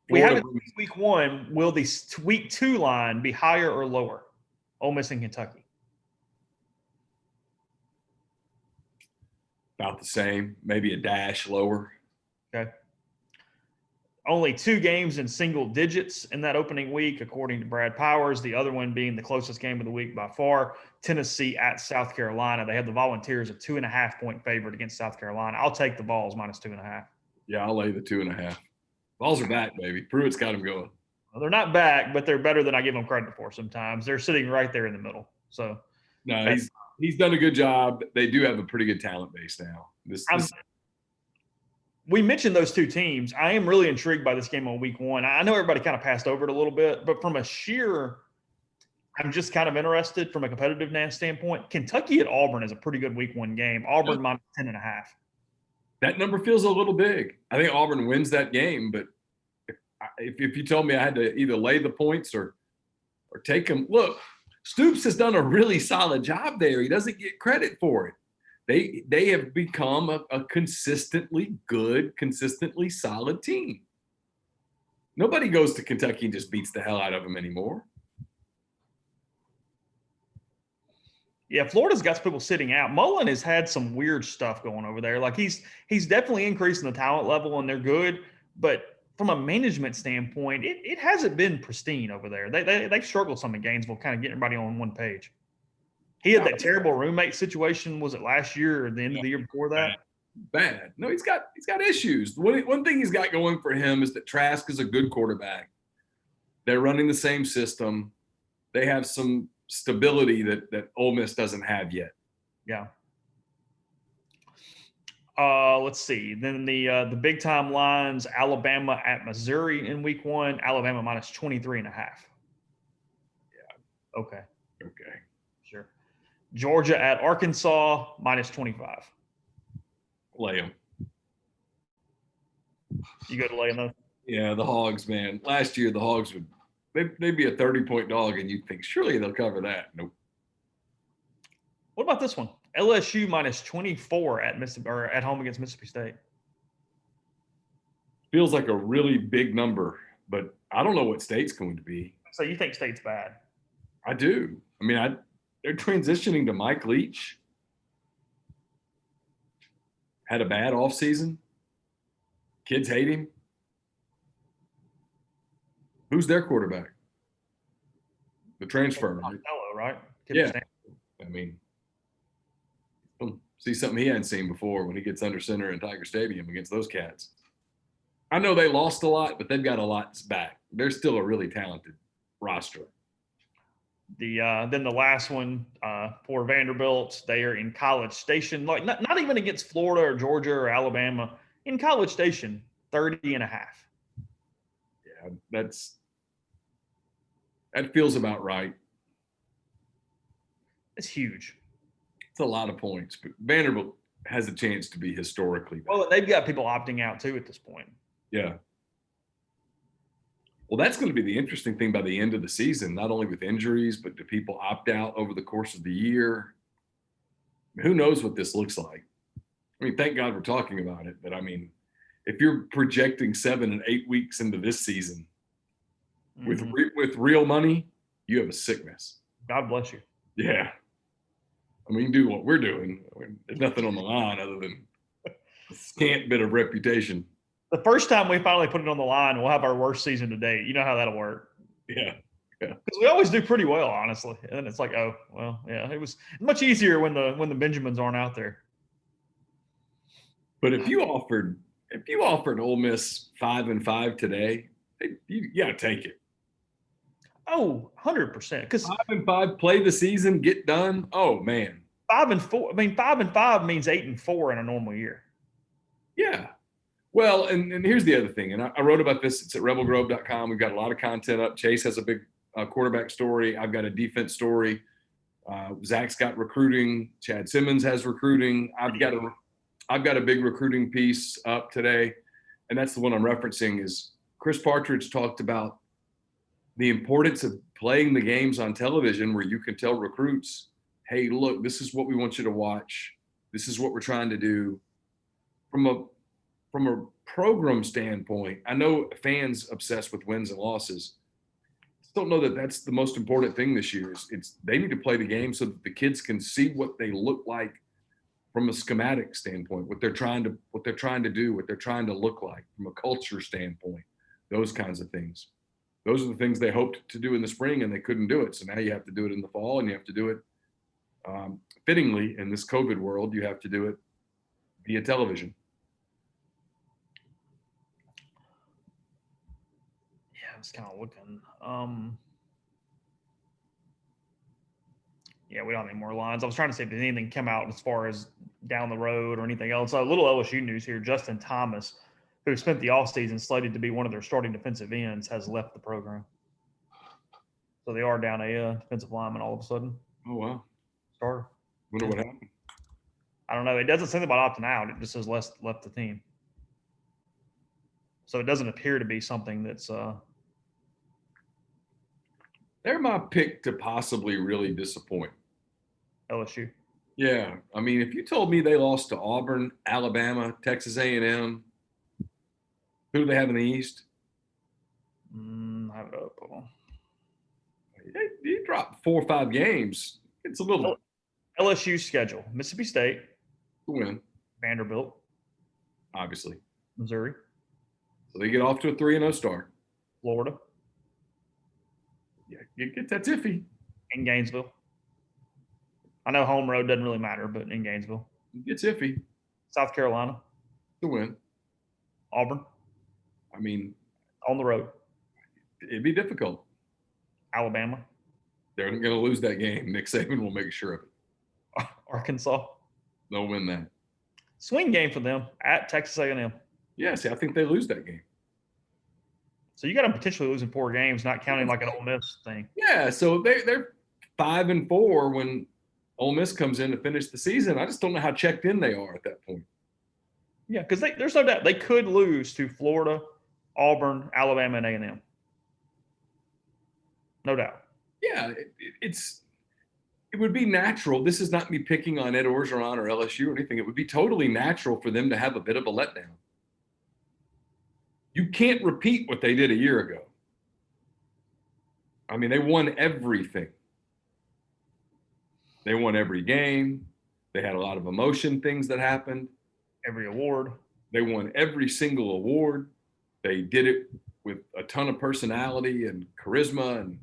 we have it week 1. Will the week 2 line be higher or lower? Ole Miss and Kentucky. About the same, maybe a dash lower. Okay. Only 2 games in single digits in that opening week, according to Brad Powers. The other one being the closest game of the week by far, Tennessee at South Carolina. They have the Volunteers a 2.5-point favorite against South Carolina. I'll take the Vols minus 2.5. Yeah, I'll lay the 2.5. Vols are back, baby. Pruitt's got them going. Well, they're not back, but they're better than I give them credit for sometimes. They're sitting right there in the middle. So no, he's done a good job. They do have a pretty good talent base now. We mentioned those 2 teams. I am really intrigued by this game on week 1. I know everybody kind of passed over it a little bit, but from a sheer, I'm just kind of interested from a competitiveness standpoint. Kentucky at Auburn is a pretty good week 1 game. Auburn minus 10.5. That number feels a little big. I think Auburn wins that game, but if you told me I had to either lay the points or take them, look, Stoops has done a really solid job there. He doesn't get credit for it. They have become a consistently good, consistently solid team. Nobody goes to Kentucky and just beats the hell out of them anymore. Yeah, Florida's got some people sitting out. Mullen has had some weird stuff going over there. Like he's definitely increasing the talent level, and they're good. but from a management standpoint, it hasn't been pristine over there. They've struggled some in Gainesville, kind of getting everybody on one page. He had that terrible roommate situation. Was it last year or the end of the year before that? Bad. No, he's got issues. One thing he's got going for him is that Trask is a good quarterback. They're running the same system. They have some stability that Ole Miss doesn't have yet. Yeah. Let's see. Then the big time lines: Alabama at Missouri in week 1. Alabama minus 23.5. Yeah. Okay. Okay. Sure. Georgia at Arkansas minus 25. Lay them. You go to lay those? Yeah, the Hogs, man. Last year, the Hogs they'd be a 30-point dog, and you'd think surely they'll cover that. Nope. What about this one? LSU minus 24 at Mississippi or at home against Mississippi State. Feels like a really big number, but I don't know what State's going to be. So you think State's bad? I do. I mean, they're transitioning to Mike Leach. Had a bad offseason. Kids hate him. Who's their quarterback? The transfer. Right? Right? Yeah. I mean, see something he hadn't seen before when he gets under center in Tiger Stadium against those cats. I know they lost a lot, but they've got a lot back. They're still a really talented roster. Then the last one for Vanderbilt, they are in College Station, like not even against Florida or Georgia or Alabama. In College Station, 30.5. Yeah, that feels about right. It's huge. It's a lot of points, but Vanderbilt has a chance to be historically bad. Well, they've got people opting out too at this point. Yeah. Well, that's going to be the interesting thing by the end of the season, not only with injuries, but do people opt out over the course of the year? Who knows what this looks like? I mean, thank God we're talking about it, but I mean, if you're projecting 7 and 8 weeks into this season with real money, you have a sickness. God bless you. Yeah. I mean, do what we're doing. I mean, there's nothing on the line other than a scant bit of reputation. The first time we finally put it on the line, we'll have our worst season to date. You know how that'll work. Yeah. Yeah. Because we always do pretty well, honestly. And then it's like, oh, well, yeah, it was much easier when the Benjamins aren't out there. But if you offered Ole Miss 5-5 today, you got to take it. Oh, 100%. Because 5-5, play the season, get done. Oh man, 5-4. I mean, 5-5 means 8-4 in a normal year. Yeah. Well, and here's the other thing, and I wrote about this. It's at rebelgrove.com. We've got a lot of content up. Chase has a big quarterback story. I've got a defense story. Zach's got recruiting. Chad Simmons has recruiting. I've got a big recruiting piece up today, and that's the one I'm referencing. Is Chris Partridge talked about the importance of playing the games on television where you can tell recruits, hey, look, this is what we want you to watch. This is what we're trying to do. From a program standpoint, I know fans obsessed with wins and losses. Still know that that's the most important thing this year. It's they need to play the game so that the kids can see what they look like from a schematic standpoint, what they're trying to do, what they're trying to look like from a culture standpoint, those kinds of things. Those are the things they hoped to do in the spring and they couldn't do it. So now you have to do it in the fall, and you have to do it fittingly in this COVID world. You have to do it via television. Yeah, I was kind of looking. Yeah, we don't have any more lines. I was trying to see if anything come out as far as down the road or anything else. A little LSU news here. Justin Thomas, who spent the offseason slated to be one of their starting defensive ends, has left the program. So they are down a defensive lineman all of a sudden. Oh, wow. Starter. Wonder what happened. I don't know. It doesn't say about opting out. It just says left the team. So it doesn't appear to be something that's They're my pick to possibly really disappoint. LSU. Yeah. I mean, if you told me they lost to Auburn, Alabama, Texas A&M, who do they have in the East? I have it up. Hold on. You dropped 4 or 5 games. It's a little LSU schedule: Mississippi State, to win, Vanderbilt, obviously. Missouri, So they get off to a 3-0 start. Florida. Yeah, that's iffy. In Gainesville. I know home road doesn't really matter, but in Gainesville. It's iffy. South Carolina. To win. Auburn. I mean, on the road. It'd be difficult. Alabama. They're going to lose that game. Nick Saban will make sure of it. Arkansas. They'll win that. Swing game for them at Texas A&M. Yeah, see, I think they lose that game. So you got them potentially losing 4 games, not counting like an Ole Miss thing. Yeah, so they're 5-4 when Ole Miss comes in to finish the season. I just don't know how checked in they are at that point. Yeah, because there's no doubt they could lose to Florida, Auburn, Alabama, and A&M. No doubt. Yeah, it would be natural. This is not me picking on Ed Orgeron or LSU or anything. It would be totally natural for them to have a bit of a letdown. You can't repeat what they did a year ago. I mean, they won everything. They won every game. They had a lot of emotion things that happened. Every award. They won every single award. They did it with a ton of personality and charisma. And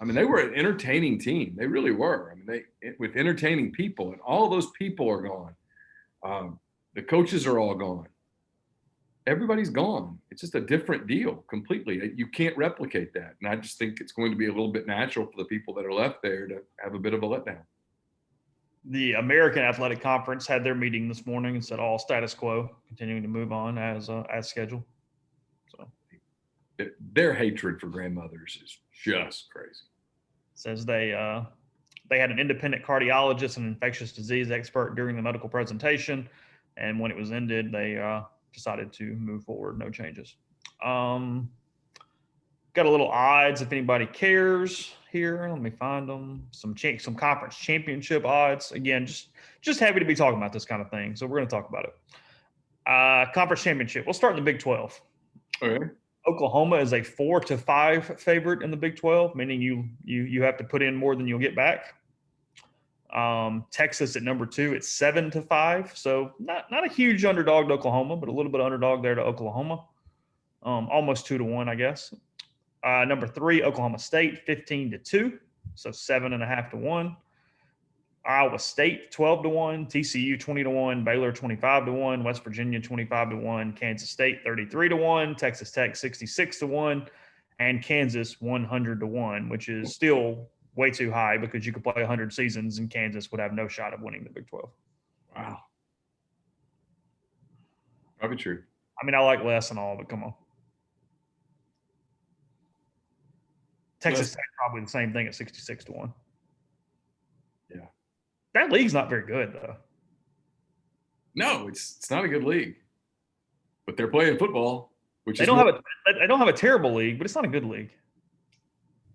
I mean, they were an entertaining team. They really were. I mean, with entertaining people, and all those people are gone. The coaches are all gone. Everybody's gone. It's just a different deal completely. You can't replicate that. And I just think it's going to be a little bit natural for the people that are left there to have a bit of a letdown. The American Athletic Conference had their meeting this morning and said all status quo, continuing to move on as scheduled. So their hatred for grandmothers is just crazy. Says they had an independent cardiologist and infectious disease expert during the medical presentation, and when it was ended, they decided to move forward. No changes. Got a little odds if anybody cares here. Let me find them. Some conference championship odds. Again, just happy to be talking about this kind of thing. So we're going to talk about it. Conference championship. We'll start in the Big 12. Okay. Oklahoma is a 4-5 favorite in the Big 12, meaning you have to put in more than you'll get back. Texas at number 2, it's 7-5. So not a huge underdog to Oklahoma, but a little bit of underdog there to Oklahoma. Almost 2-1, I guess. Number 3, Oklahoma State, 15-2. So 7.5-1. Iowa State, 12-1. TCU, 20-1. Baylor, 25-1. West Virginia, 25-1. Kansas State, 33-1. Texas Tech, 66-1. And Kansas, 100-1, which is still way too high because you could play 100 seasons and Kansas would have no shot of winning the Big 12. Wow. Probably true. I mean, I like less and all, but come on. Texas Tech probably the same thing at 66-1. Yeah. That league's not very good, though. No, it's not a good league. But they're playing football, which they don't have a terrible league, but it's not a good league.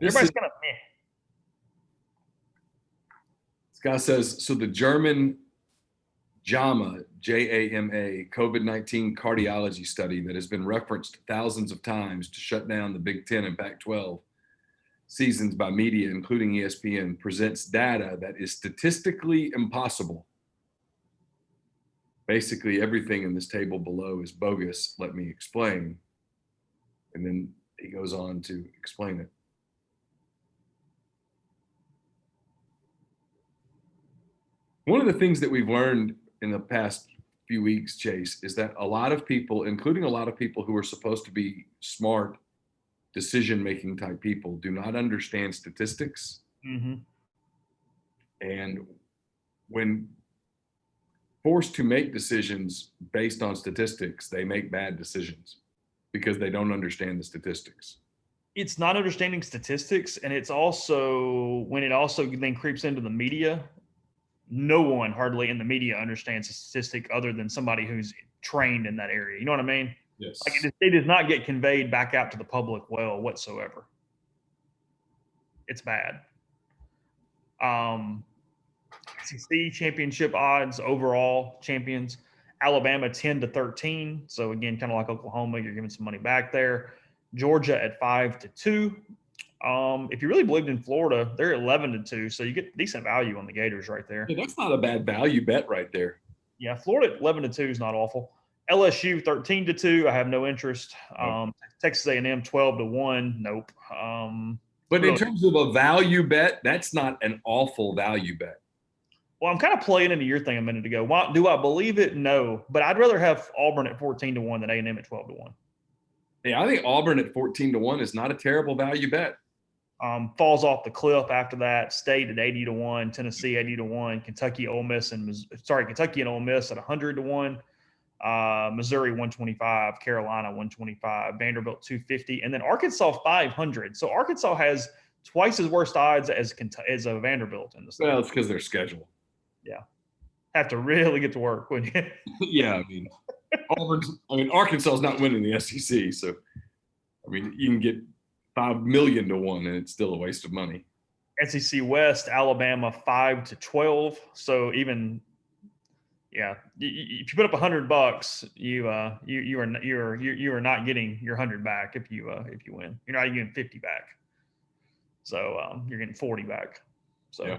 Everybody's kind of meh. This guy says, so the German JAMA, J-A-M-A, COVID-19 cardiology study that has been referenced thousands of times to shut down the Big Ten and Pac-12 seasons by media, including ESPN, presents data that is statistically impossible. Basically, everything in this table below is bogus. Let me explain. And then he goes on to explain it. One of the things that we've learned in the past few weeks, Chase, is that a lot of people, including a lot of people who are supposed to be smart, decision-making type people, do not understand statistics. Mm-hmm. And when forced to make decisions based on statistics, they make bad decisions because they don't understand the statistics. It's not understanding statistics, and it's also when it also then creeps into the media. No one hardly in the media understands a statistic other than somebody who's trained in that area. You know what I mean? Yes. Like it does not get conveyed back out to the public well whatsoever. It's bad. SEC championship odds overall champions. Alabama 10-13. So again, kind of like Oklahoma, you're giving some money back there. Georgia at 5-2. If you really believed in Florida, they're 11-2. So you get decent value on the Gators right there. Yeah, that's not a bad value bet right there. Yeah, Florida at 11-2 is not awful. LSU 13-2. I have no interest. Nope. Texas A&M 12-1. Nope. But in Really, terms of a value bet, that's not an awful value bet. well, I'm kind of playing into your thing a minute ago. Why, do I believe it? No, but I'd rather have Auburn at 14-1 than A&M at 12-1. Yeah, I think Auburn at 14-1 is not a terrible value bet. Falls off the cliff after that. State at 80-1, Tennessee 80-1, Kentucky and Ole Miss at 100-1, Missouri 125, Carolina 125, Vanderbilt 250, and then Arkansas 500. So Arkansas has twice as worst odds as a Vanderbilt in the state. Well, it's because their schedule. Yeah, have to really get to work, wouldn't you? Yeah, Arkansas is not winning the SEC, so you can get 5 million to 1, and it's still a waste of money. SEC West, Alabama 5-12. So even, yeah, if you put up $100, you are not getting your 100 back if you win. You're not getting 50 back. So you're getting 40 back. So. Yeah.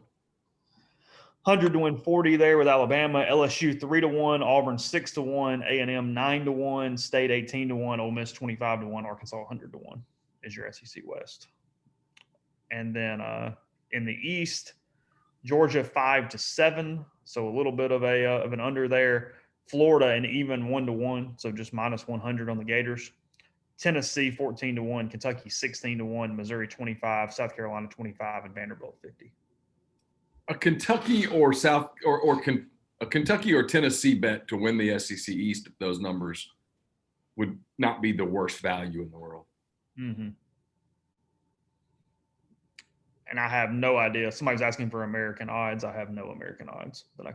100 to win 40 there with Alabama. LSU 3-1, Auburn 6-1, A&M 9-1, State 18-1, Ole Miss 25-1, Arkansas 100-1 is your SEC West. And then in the East, Georgia 5-7, so a little bit of an under there. Florida an even 1-1, so just minus 100 on the Gators. Tennessee 14-1, Kentucky 16-1, Missouri 25, South Carolina 25, and Vanderbilt 50. A Kentucky or Kentucky or Tennessee bet to win the SEC East at those numbers would not be the worst value in the world. Mm-hmm. And I have no idea. Somebody's asking for American odds. I have no American odds that I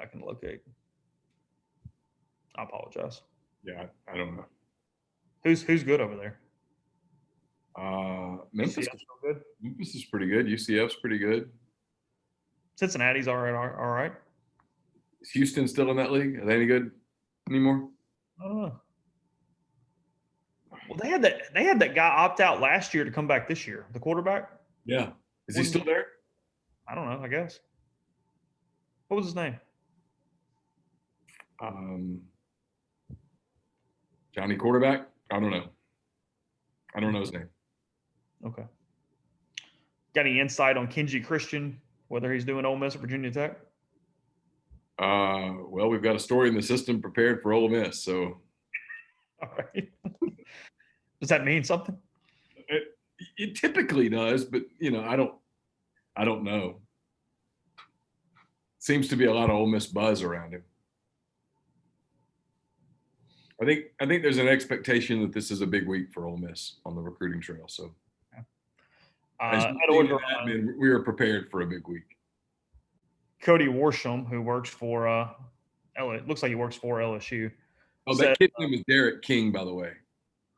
can locate. I apologize. Yeah, I don't know. Who's good over there? Memphis. Good? Memphis is pretty good. UCF's pretty good. Cincinnati's all right. Is Houston still in that league? Are they any good anymore? I don't know. Well, they had that guy opt out last year to come back this year. The quarterback. Yeah. Is he still there? I don't know. I guess. What was his name? Johnny Quarterback? I don't know. I don't know his name. Okay. Got any insight on Kenji Christian, whether he's doing Ole Miss or Virginia Tech? Well, we've got a story in the system prepared for Ole Miss, so. All right. Does that mean something? It typically does, but I don't know. Seems to be a lot of Ole Miss buzz around him. I think there's an expectation that this is a big week for Ole Miss on the recruiting trail. So, we are prepared for a big week. Cody Warsham, who works for it looks like he works for LSU. Oh, that kid's name is Derek King, by the way.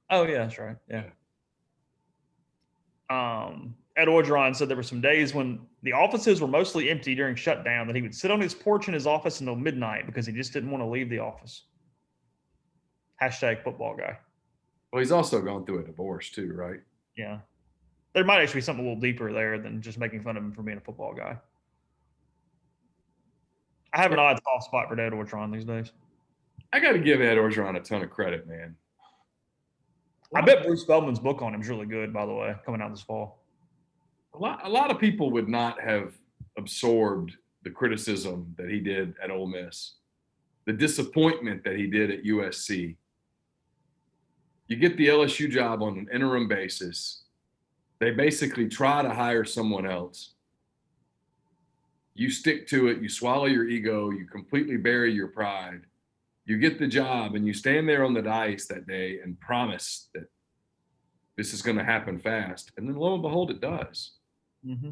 Oh yeah, that's right. Yeah. Ed Orgeron said there were some days when the offices were mostly empty during shutdown that he would sit on his porch in his office until midnight because he just didn't want to leave the office. #football guy. Well, he's also gone through a divorce too, right? Yeah. There might actually be something a little deeper there than just making fun of him for being a football guy. I have an odd soft spot for Ed Orgeron these days. I got to give Ed Orgeron a ton of credit, man. I bet Bruce Feldman's book on him is really good, by the way, coming out this fall. A lot of people would not have absorbed the criticism that he did at Ole Miss, the disappointment that he did at USC. You get the LSU job on an interim basis. They basically try to hire someone else. You stick to it. You swallow your ego. You completely bury your pride. You get the job and you stand there on the dais that day and promise that this is going to happen fast. And then lo and behold, it does. Mm-hmm.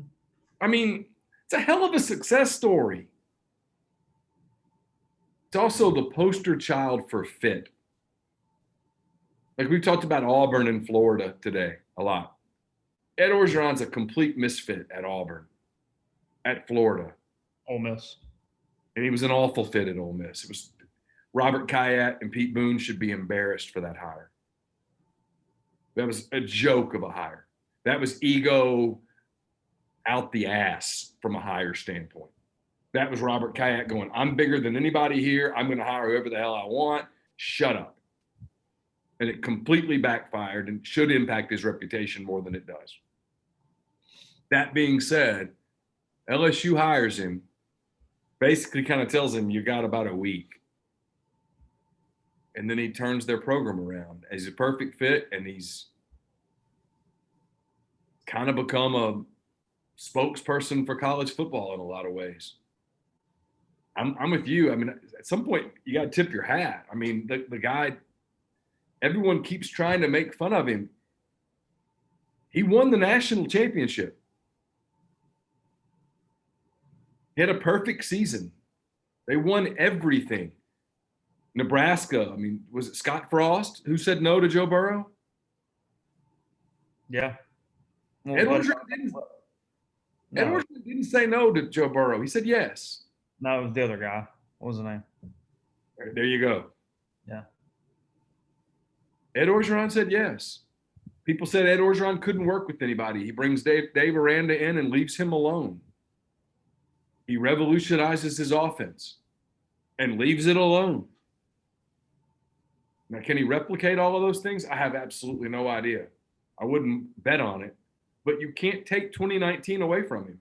I mean, it's a hell of a success story. It's also the poster child for fit. Like we talked about Auburn and Florida today a lot. Ed Orgeron's a complete misfit at Auburn, at Florida. Ole Miss. And he was an awful fit at Ole Miss. It was Robert Kayat and Pete Boone should be embarrassed for that hire. That was a joke of a hire. That was ego out the ass from a hire standpoint. That was Robert Kayat going, I'm bigger than anybody here. I'm going to hire whoever the hell I want. shut up. And it completely backfired and should impact his reputation more than it does. That being said, LSU hires him, basically kind of tells him you got about a week. And then he turns their program around. He's a perfect fit, and he's kind of become a spokesperson for college football in a lot of ways. I'm with you. I mean, at some point, you got to tip your hat. I mean, the guy, everyone keeps trying to make fun of him. He won the national championship. He had a perfect season. They won everything. Nebraska, I mean, was it Scott Frost who said no to Joe Burrow? Yeah. Well, Ed Orgeron didn't say no to Joe Burrow. He said yes. No, it was the other guy. What was the name? There you go. Yeah. Ed Orgeron said yes. People said Ed Orgeron couldn't work with anybody. He brings Dave Aranda in and leaves him alone. He revolutionizes his offense and leaves it alone. Now, can he replicate all of those things? I have absolutely no idea. I wouldn't bet on it. But you can't take 2019 away from him.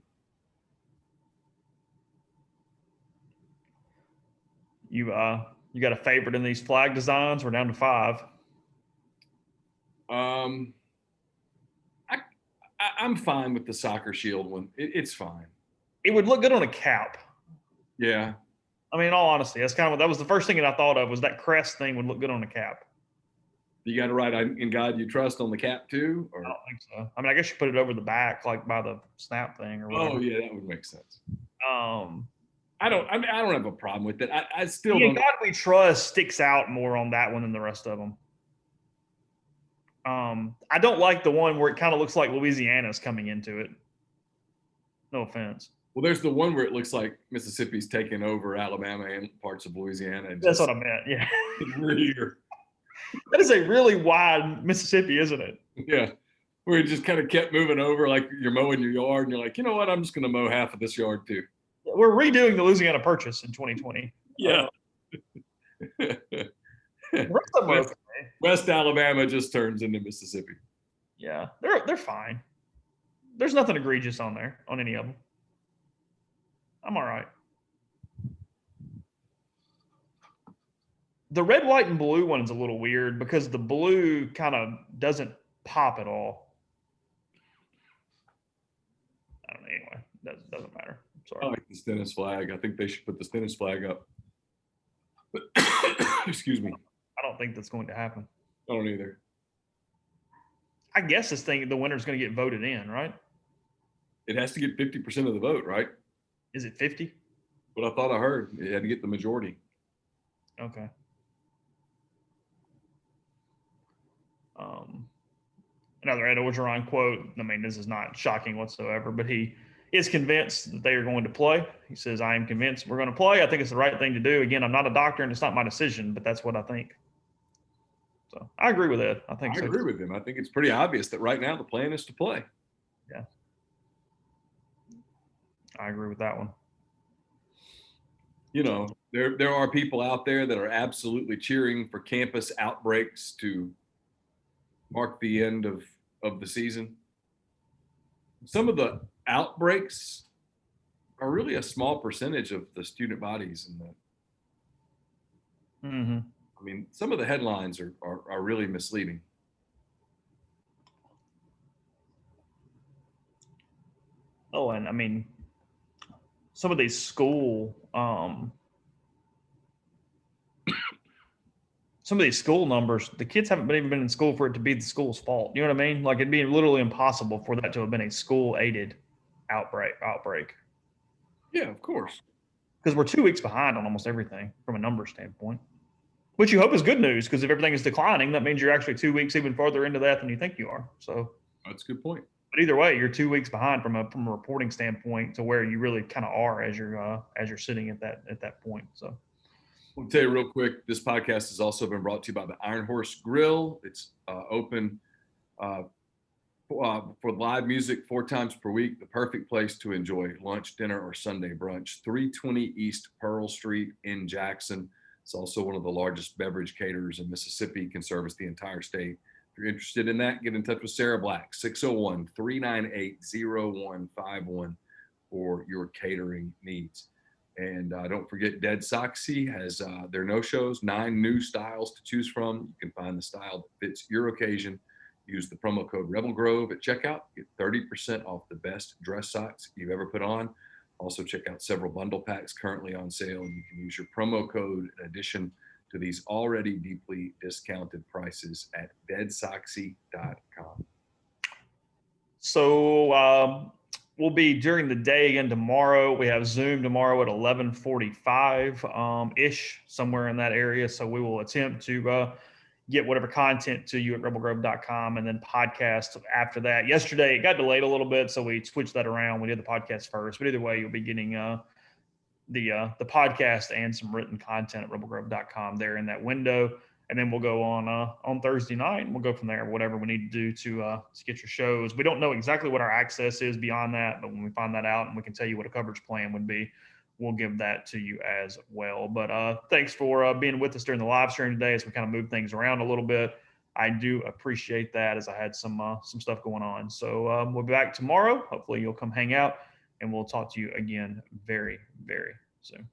You got a favorite in these flag designs? We're down to 5. I'm fine with the soccer shield one. It's fine. It would look good on a cap. Yeah. I mean, in all honesty, that was the first thing that I thought of was that crest thing would look good on a cap. You got to write "In God You Trust" on the cap too, or? I don't think so. I mean, I guess you put it over the back, like by the snap thing or whatever. Oh yeah, that would make sense. I don't have a problem with it. I still don't. God We Trust sticks out more on that one than the rest of them. I don't like the one where it kind of looks like Louisiana's coming into it. No offense. Well, there's the one where it looks like Mississippi's taking over Alabama and parts of Louisiana. And that's what I meant. Yeah. Rear. That is a really wide Mississippi, isn't it? Yeah. Where it just kind of kept moving over like you're mowing your yard and you're like, you know what? I'm just going to mow half of this yard too. We're redoing the Louisiana Purchase in 2020. Yeah. West Alabama just turns into Mississippi. Yeah. They're fine. There's nothing egregious on there, on any of them. I'm all right. The red, white, and blue one is a little weird because the blue kind of doesn't pop at all. I don't know. Anyway, that doesn't matter. I'm sorry. I like the Stennis flag. I think they should put the Stennis flag up. Excuse me. I don't think that's going to happen. I don't either. I guess the winner's going to get voted in, right? It has to get 50% of the vote, right? Is it 50? But I thought I heard it had to get the majority. Okay. Another Ed Orgeron quote. I mean, this is not shocking whatsoever, but he is convinced that they are going to play. He says, I am convinced we're going to play. I think it's the right thing to do. Again, I'm not a doctor and it's not my decision, but that's what I think. So I agree with Ed. I agree with him. I think it's pretty obvious that right now the plan is to play. Yeah. I agree with that one. You know, there are people out there that are absolutely cheering for campus outbreaks to mark the end of the season. Some of the outbreaks are really a small percentage of the student bodies. And I mean, some of the headlines are really misleading. Oh, and I mean, some of these school numbers, the kids haven't even been in school for it to be the school's fault. You know what I mean? Like it'd be literally impossible for that to have been a school-aided outbreak. Yeah, of course. Because we're 2 weeks behind on almost everything from a number standpoint, which you hope is good news. Because if everything is declining, that means you're actually 2 weeks even farther into that than you think you are. So that's a good point. But either way, you're 2 weeks behind from a reporting standpoint to where you really kind of are as you're sitting at that point. So. I'll tell you real quick, this podcast has also been brought to you by the Iron Horse Grill. It's open for live music 4 times per week, the perfect place to enjoy lunch, dinner, or Sunday brunch. 320 East Pearl Street in Jackson. It's also one of the largest beverage caterers in Mississippi, can service the entire state. If you're interested in that, get in touch with Sarah Black, 601-398-0151 for your catering needs. And don't forget, Dead Soxy has their no-shows, 9 new styles to choose from. You can find the style that fits your occasion. Use the promo code Rebel Grove at checkout. Get 30% off the best dress socks you've ever put on. Also, check out several bundle packs currently on sale. You can use your promo code in addition to these already deeply discounted prices at deadsoxy.com. So we'll be during the day again tomorrow. We have Zoom tomorrow at 11:45 ish, somewhere in that area. So we will attempt to get whatever content to you at rebelgrove.com and then podcast after that. Yesterday, it got delayed a little bit, so we switched that around. We did the podcast first, but either way, you'll be getting the podcast and some written content at rebelgrove.com there in that window. And then we'll go on Thursday night, and we'll go from there. Whatever we need to do to get your shows. We don't know exactly what our access is beyond that, but when we find that out and we can tell you what a coverage plan would be, we'll give that to you as well. But thanks for being with us during the live stream today as we kind of move things around a little bit. I do appreciate that, as I had some stuff going on. So we'll be back tomorrow. Hopefully you'll come hang out, and we'll talk to you again very, very soon.